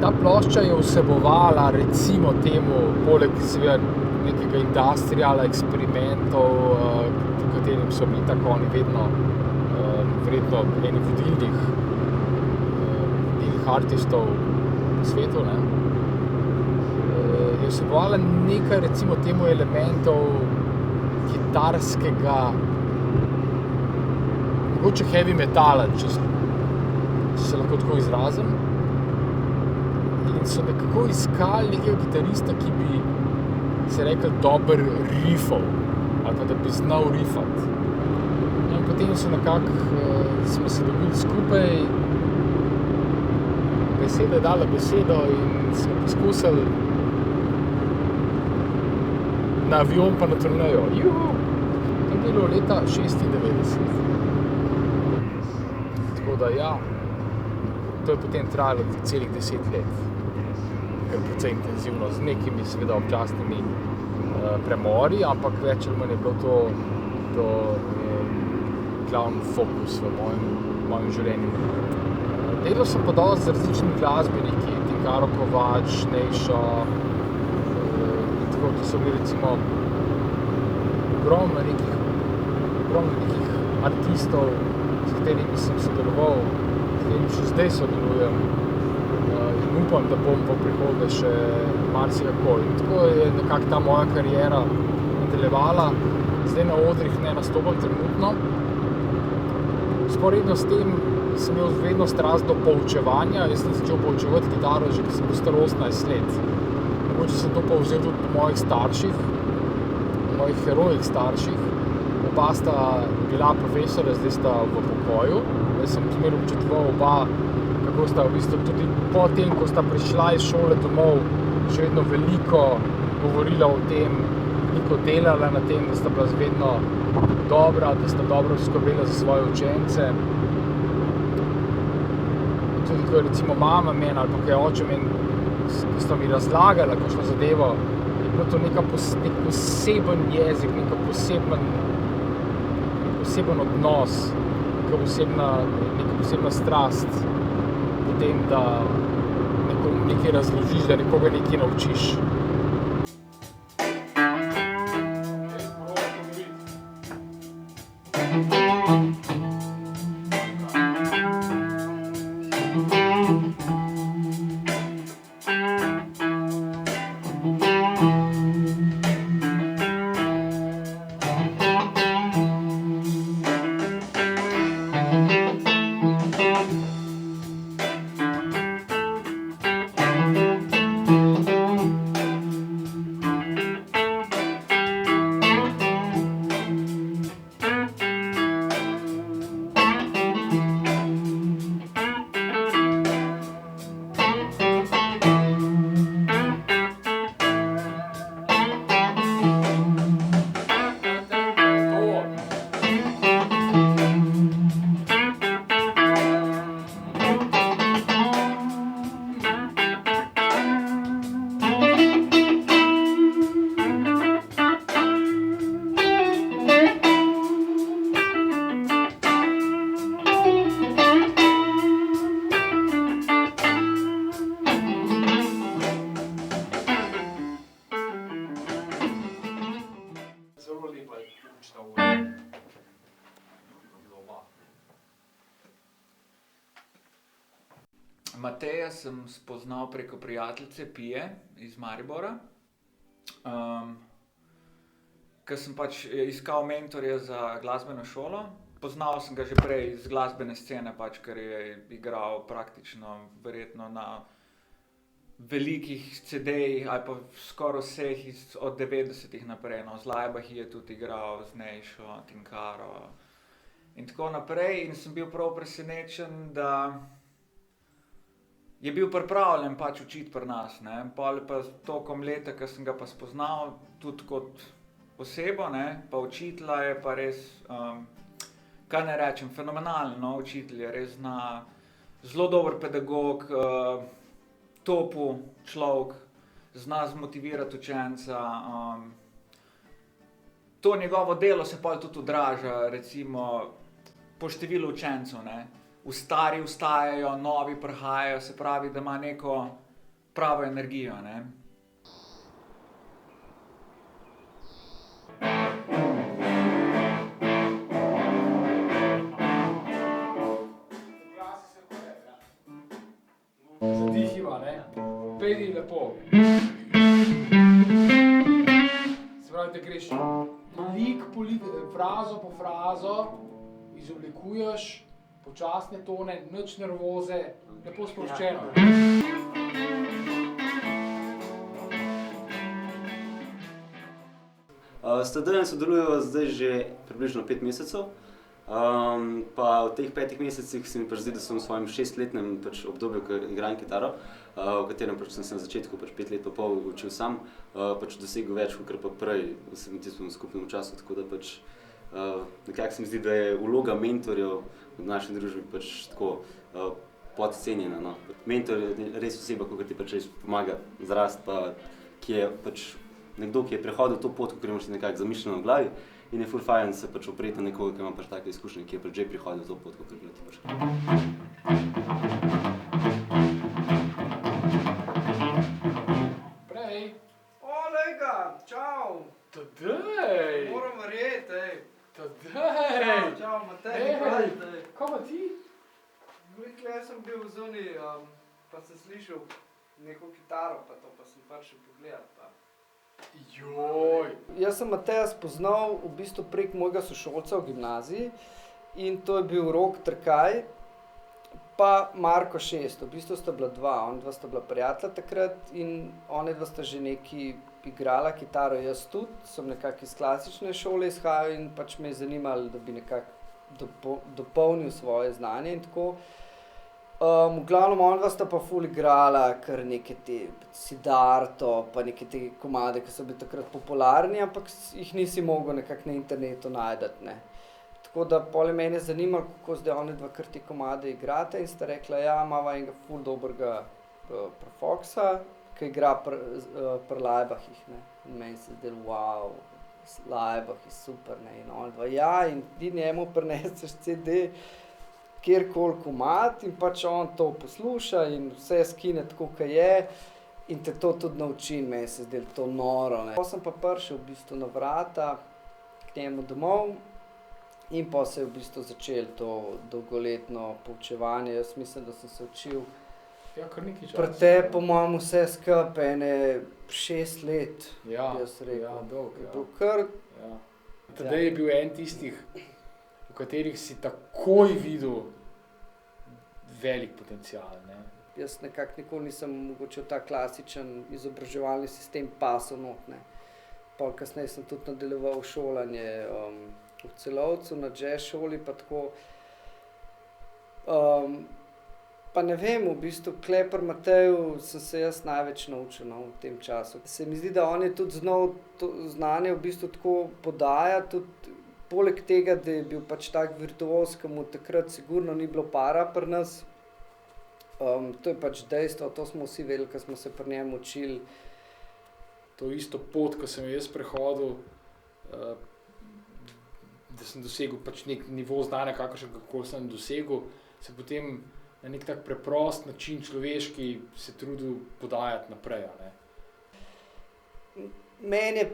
Ta plošča je vsebovala recimo temu, poleg seveda nekega industriala, eksperimentov, v katerim so bili tako oni vedno verjetno eni vodilnih artistov v svetu, ne. Je vsebovala nekaj recimo temu elementov kitarskega, mogoče heavy metala, če se lahko tako izrazim. In so nekako iskali nekega kitarista, ki bi se rekel dober riffov, ali pa da bi znal riffati. No in potem so nekako, smo se dobili skupaj, beseda je dala besedo in smo poskusili na avion pa na turnejo. Juhu! To je bilo leta 96. Tako da ja, to je potem trajalo celih 10 let. Kar precej intenzivno, z nekimi seveda občasnimi premori, ampak več ali manj je bilo to glavni fokus v mojem življenju. Delal sem pa dosti z različnimi glasbeniki, Tinkaro Kovač, Nejšo, to so bili recimo ogromno nekih artistov, s katerimi sem sodeloval, s katerimi še zdaj sodelujem in upam, da bom v prihodnje še marsikako. In tako je nekako ta moja kariera nadaljevala. Zdaj na odrih ne nastopam trenutno. Sporedno s tem sem imel vedno strast do poučevanja. Jaz sem začel poučevati kitaro že, ko sem bil star 18 let. Mogoče sem to povzel tudi po mojih starših, mojih herojih starših. Oba sta bila profesora, zdaj sta v pokoju. Jaz sem zmeraj občutoval oba, kako sta v bistvu tudi po tem, ko sta prišla iz šole domov, še vedno veliko govorila o tem, veliko delala na tem, da sta bila vedno dobra, da sta dobro skrbela za svoje učence. Tudi ko je recimo mama meni ali pa ko je oče meni, ki sta mi razlagala kakšno zadevo, je bilo to nek poseben jezik, nek poseben odnos, neka posebna strast v tem, da nekaj razložiš, da nekoga nekaj naučiš. Mateja sem spoznal preko prijateljice Pije iz Maribora, ker sem pač iskal mentorja za glasbeno šolo. Poznal sem ga že prej iz glasbene scene, pač, ker je igral praktično verjetno na velikih CD-jih ali pa skoraj vseh od 90-ih naprej. No. Z Lajbahi je tudi igral, z Nejšo, Tinkaro in tako naprej. In sem bil prav presenečen, da je bil pripravljen pač učiti pri nas. Ne. Pol pa tokom leta, ko sem ga pa spoznal tudi kot osebo, ne, pa učitelja je pa res, kaj ne rečem, fenomenalen učitelj je, res zna, zelo dober pedagog, topu človek, zna zmotivirati učenca. To njegovo delo se pol tudi odraža, recimo, po številu učencev, ne. Stari vstajajo, novi prihajajo, se pravi, da ima neko pravo energijo, ne. Zadihiva, ne? Pejdi lepo. Se pravi, da greš lik po lik, frazo po frazo, izoblikuješ počasne tone, nič nervoze, lepo sproščeno. S Tadejem sodelujeva zdaj že približno 5 mesecev. Pa v teh 5 mesecih se mi pač zdi, da sem v svojem 6-letnem obdobju, ko igram kitaro, v katerem sem se na začetku 5 let pa pol učil sam, dosegel več, kot pa prej v tistem skupnem času, tako da nekako se mi zdi, da je vloga mentorjev v naši družbi tako podcenjena. No. Mentor je res oseba, ki ti res pomaga zrasti, pa ki je nekdo, ki je prehodil to pot, ko imaš nekako zamišljeno v glavi in je ful fajn se opreti na nekoga, ki ima take izkušnje, ki je že prehodil to pot, ko ti Prej. Olega, čau! Tadej! Moram verjeti, ej! Tadej! Čau, Matej, pravite. Kaj pa ti? Glej, jaz sem bil zunaj, pa sem slišal neko kitaro, pa to pa sem šel pogledat. Joj! Jaz sem Mateja spoznal v bistvu prek mojega sošolca v gimnaziji in to je bil Rok Trkaj pa Marko Šest. V bistvu sta bila dva, onadva sta bila prijatelja takrat in onadva sta že nekaj igrala kitaro, jaz tudi, sem nekako iz klasične šole izhajal in me je zanimalo, da bi nekako dopolnil svoje znanje in tako. V glavnem onadva sta pa ful igrala kar neke te Siddharto, pa neke te komade, ki so bili takrat popularni, ampak jih nisi mogel nekako na internetu najti, ne. Tako da pol je mene zanimalo, kako zdaj onadva kar te komade igrate in sta rekla, ja, imava enega ful dobrega Profoksa, ki igra pri Lajbahih, ne. In meni se zdelo, wow, Lajbah je super, ne. In onadva, ja, in ti njemu prineseš CD, kjerkoli komad in on to posluša in vse skine tako, kot je in te to tudi nauči, meni se zdelo to noro, ne. Potem sem pa prišel v bistvu na vrata k njemu domov in potem se je v bistvu začelo to dolgoletno poučevanje. Jaz mislim, da sem se učil pri tebi, po mojem, vse skupaj ene 6 let, jaz rekel. Ja, dolgo, je bil kar. Tadej je bil en tistih, v katerih si takoj videl velik potencial, ne. Jaz nekako nikoli nisem mogoče v ta klasičen izobraževalni sistem pasal not, ne. Pol kasneje sem tudi nadaljeval šolanje v Celovcu na jazz šoli pa tako. Pa ne vem, v bistvu, tule pri Mateju sem se jaz največ naučil, no, v tem času. Se mi zdi, da on je tudi znal to znanje v bistvu tako podajati, tudi poleg tega, da je bil tak virtuoz, ki mu takrat sigurno ni bilo para pri nas. To je dejstvo, to smo vsi vedeli, ko smo se pri njem učili. To isto pot, ko sem jaz prehodil, da sem dosegel nek nivo znanja, kakršnega sem dosegel, se potem na nek tak preprost način človeški se trudil podajati naprej, a ne. Meni je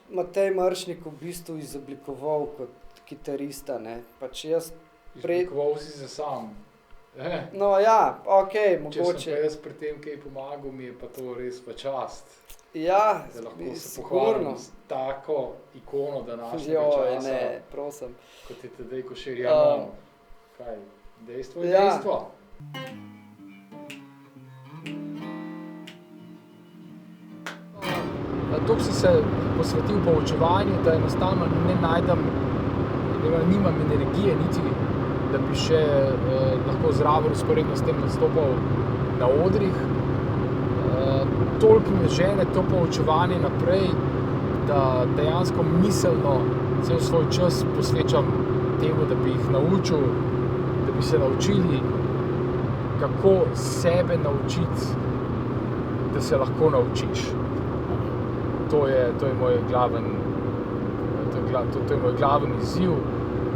Matej Mršnik v bistvu izoblikoval kot kitarista, ne. Jaz Izoblikoval si se sam. No ja, ok, Če sem mogoče. pa jaz pri tem kaj pomagal, mi je pa to res v čast. Ja, da lahko se sigurno. pohvalim s tako ikono današnjega Joj, časa. ne, prosim. Kot je Tadej Košir. No, kaj, dejstvo je Ja. dejstvo. Toliko si se posvetil poučevanju, da enostavno ne najdem, nimam energije niti, da bi še lahko zraven usporedno s tem nastopal na odrih. Toliko me žene to poučevanje naprej, da dejansko miselno cel svoj čas posvečam temu, da bi jih naučil, da bi se naučili, kako sebe naučiti, da se lahko naučiš. To je moj glaven, to je moj glaven izziv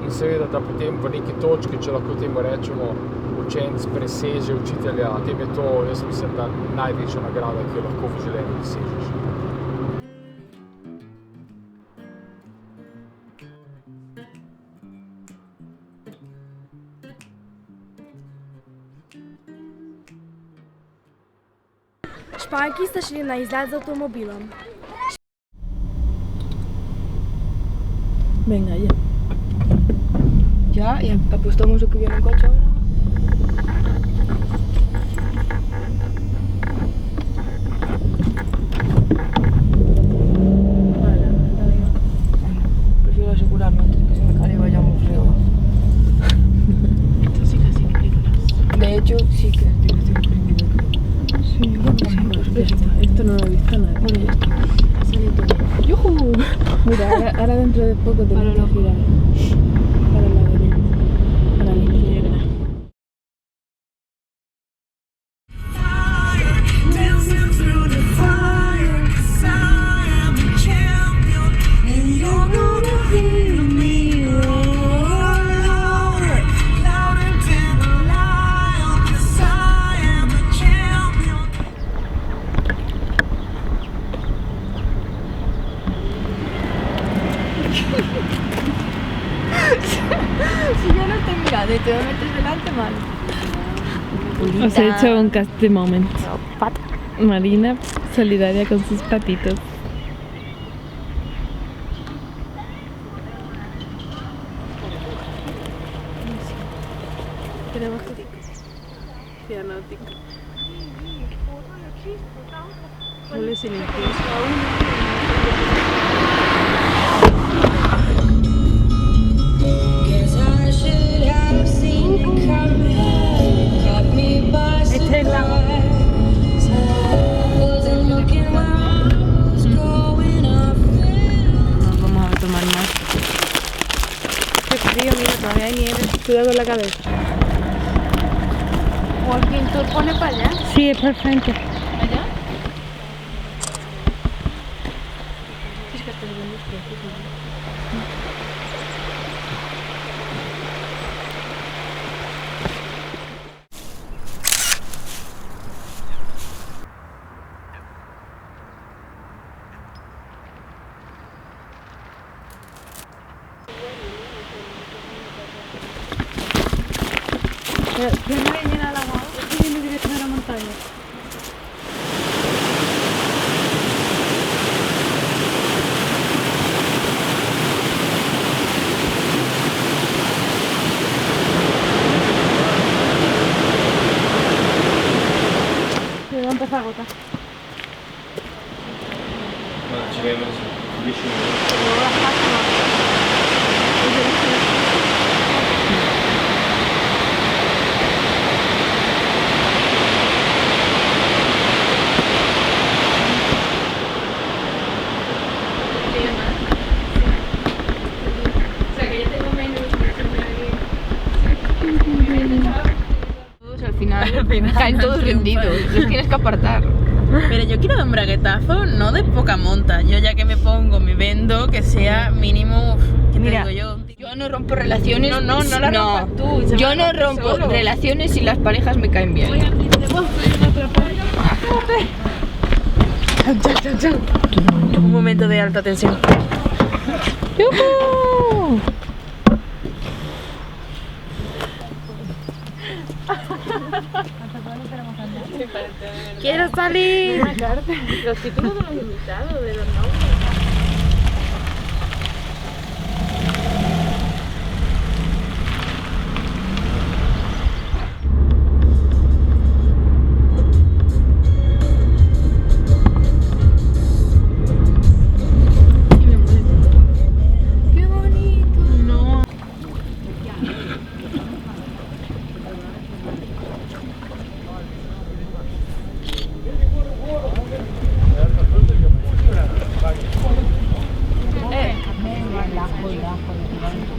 in seveda, da potem v neki točki, če lahko temu rečemo, učenec preseže učitelja, tem je to, jaz mislim, da največja nagrada, ki jo lahko v življenju dosežeš. Španki sta šli na izlet z avtomobilom. Venga, ya. Ya, y apostamos a que viene un coche ahora. Vale, está bien. Prefiero asegurarme antes que se me caiga y vayamos arriba. Esto sí casi películas. De hecho, sí que tiene que ser prohibido. Sí, esto no lo ha visto nadie. Bueno, ya está. Ha salido todo. ¡Yujú! Mira, ahora dentro de poco tenemos que girar. Para la derecha. Para la izquierda. Si yo no te miro y te metes delante, mal. Os he hecho un cast moment. Marina, solidaria con sus patitos. Tenemos cianótico. Huele silencioso. Este es el lago. Nos vamos a tomar más. Qué frío, mira, todavía hay nieve. Cuidado con la cabeza. Walking Tour pone para allá. Sí, es perfecto. ¿Allá? Ya no hay llena el agua, estoy viendo dirección a la montaña. Se va a empezar a agotar. Bueno, ci vediamo 10 minuti. O sea que ya tengo menos. Todos al final caen todos rendidos, los tienes que apartar. Pero yo quiero un braguetazo, no de poca monta. Yo ya que me pongo, me vendo, que sea mínimo, ¿qué te digo yo? Yo no rompo relaciones. No la rompas tú. se Yo va no a romper rompo solo. relaciones si las parejas me caen bien. Un momento de alta tensión. ¡Yujú! ¡Quiero salir! Una carta. Los títulos de los invitados, de los nombres.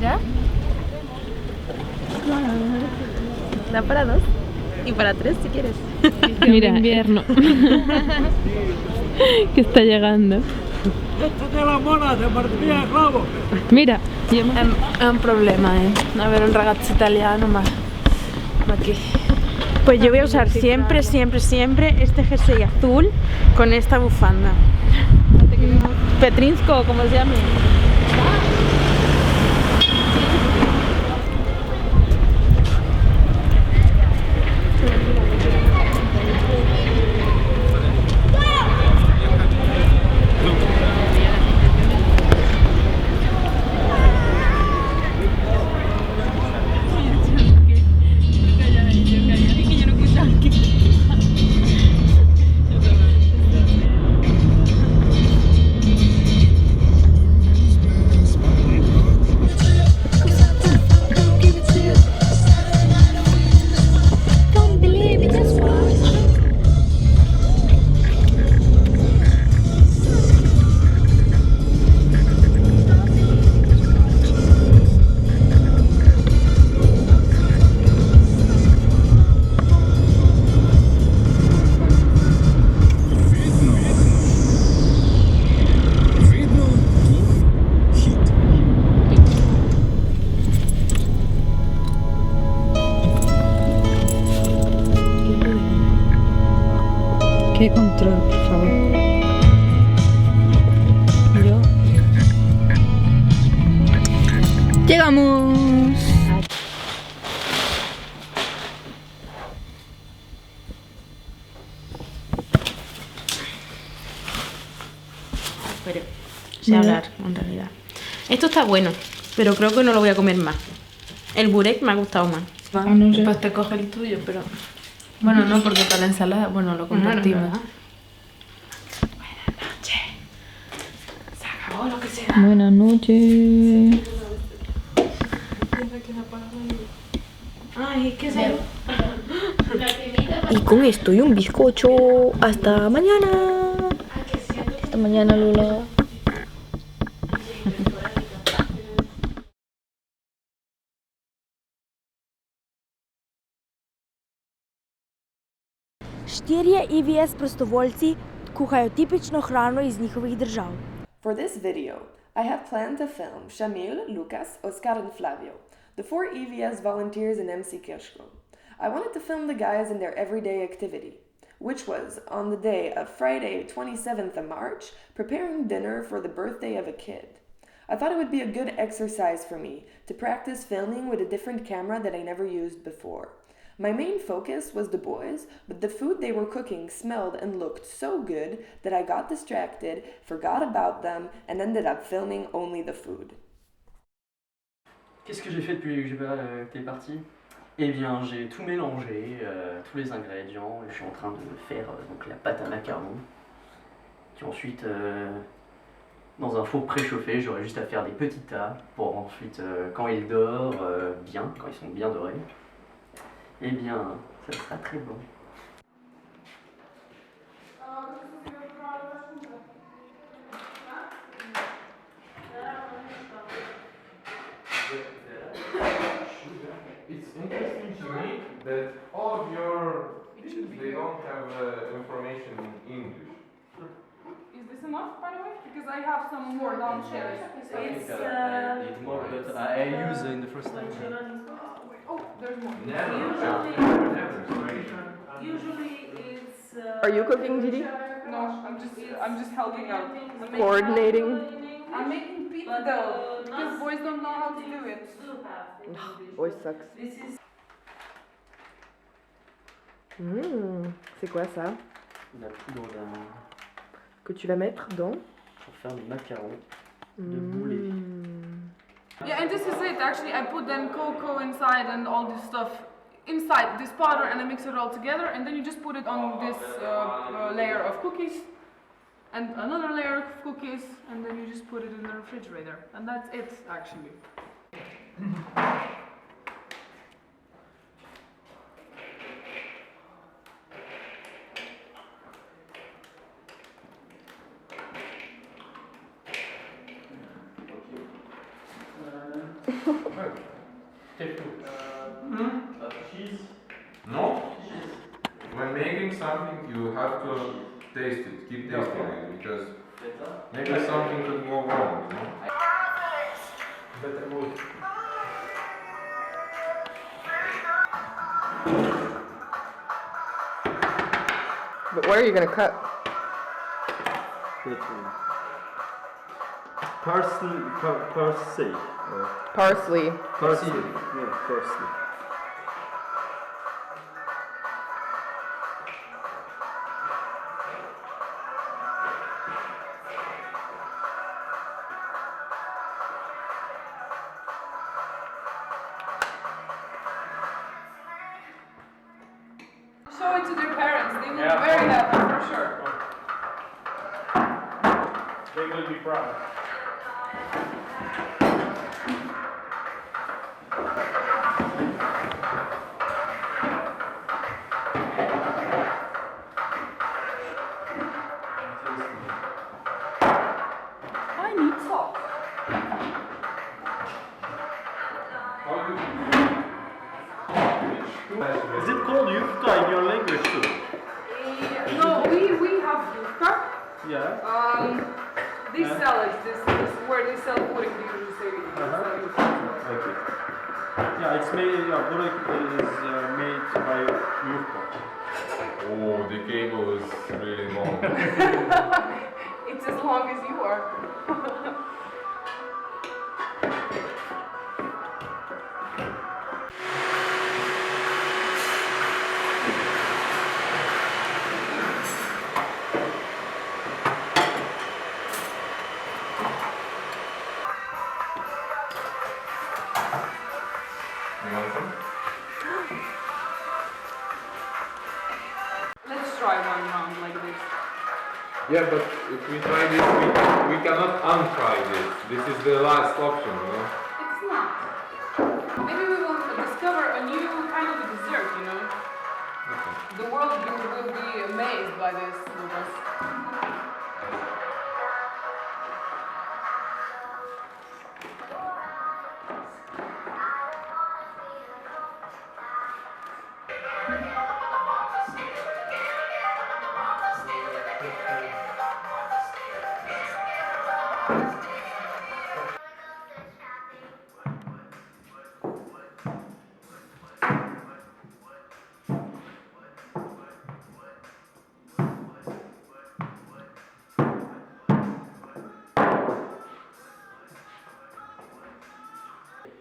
¿Ya? Da para 2 y para 3 si quieres. Mira, invierno. Que está llegando. Esto de la mona, de Martina de Clavo. Mira, È un problema, avere un ragazzo italiano, ma che... Pues yo voy a usar siempre, siempre, siempre este jersey azul con esta bufanda. Petrinsko, como se llame. Qué control, por favor. Yo. ¡Llegamos! Pero sé hablar, en realidad. Esto está bueno, pero creo que no lo voy a comer más. El burek me ha gustado más. Pues te coge el tuyo, pero... Bueno, no, porque para la ensalada, bueno, lo compartimos. Buenas noches. Se acabó lo que se da. Buenas noches. Ay, ¿qué se... Y con esto y un bizcocho. ¡Hasta mañana! Hasta mañana, Lola. Štirje IVS prostovoljci kuhajo tipično hrano iz njihovih držav. For this video, I have planned to film Shamil, Lucas, Oscar and Flavio, the 4 EVS volunteers in MC Kirchko. I wanted to film the guys in their everyday activity, which was, on the day of Friday 27th of March, preparing dinner for the birthday of a kid. I thought it would be a good exercise for me to practice filming with a different camera that I never used before. My main focus was the boys, but the food they were cooking smelled and looked so good that I got distracted, forgot about them, and ended up filming only the food. Qu'est-ce que j'ai fait depuis que t'es parti? Eh bien, j'ai tout mélangé, tous les ingrédients, et je suis en train de faire donc la pâte à macarons. Puis ensuite, dans un four préchauffé, j'aurai juste à faire des petits tas pour ensuite, quand ils dorent bien, quand ils sont bien dorés, eh bien, ça sera très bon. It's interesting to me that all of your dishes, they don't have information in English. Is this enough, by the way? Because I have some more downstairs. It's more, but I use in the first time. Oh, there's more. Usually it's... Are you cooking, Didi? No, I'm just helping out. Coordinating? I'm making pizza dough, because boys don't know how to do it. Always sucks. C'est quoi ça? La poudre d'amande. Que tu vas mettre dans? Pour faire des macarons de boulet. Yeah, and this is it. Actually, I put then cocoa inside and all this stuff inside this powder, and I mix it all together, and then you just put it on this layer of cookies, and another layer of cookies, and then you just put it in the refrigerator, and that's it, actually. Cheese? No? When making something, you have to taste it, keep tasting it, because maybe something could go wrong, you know? Better move. But where are you gonna cut? Parsley. Parsley. Parsley. Yeah, parsley. Show it to their parents, they will be very happy, for sure. They will be proud. I need salt. Is it called yufka in your language too? No, we have yufka. Yeah. They sell it. This where they sell pudding. They usually say Okay. Yeah, it's made. Yeah, burek is made by yufka. Oh, the cable is really long. It's as long as you are. Let's try one round like this. Yeah, but if we try this, we cannot untry this. This is the last option, you know? It's not. Maybe we will discover a new kind of dessert, you know? The world will be amazed by this with us.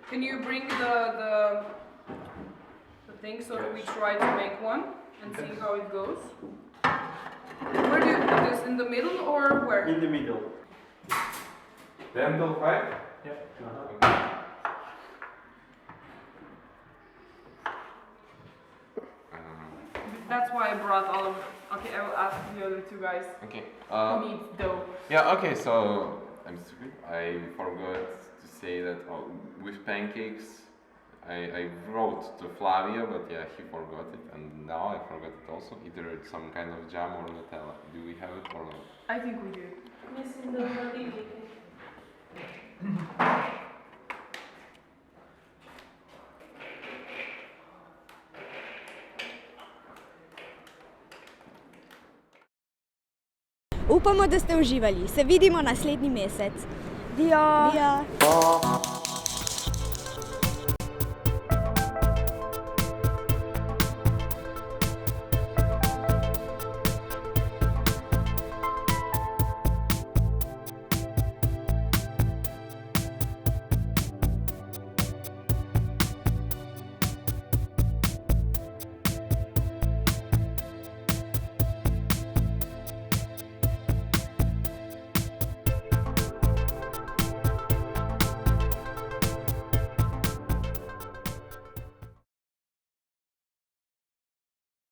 Can you bring the thing so that we try to make one and see how it goes? Where do you put this? In the middle or where? In the middle. Dental 5? Yeah. That's why I brought all of. Okay, I will ask the other two guys. Okay. Who needs dough? Yeah, okay, so I'm stupid. I forgot to say that with pancakes, I wrote to Flavio, but yeah, he forgot it, and now I forgot it also. Either it's some kind of jam or Nutella. Do we have it or not? I think we do. Missing the vanilla. Upamo, da ste uživali. Se vidimo naslednji mesec. Dio. Dio.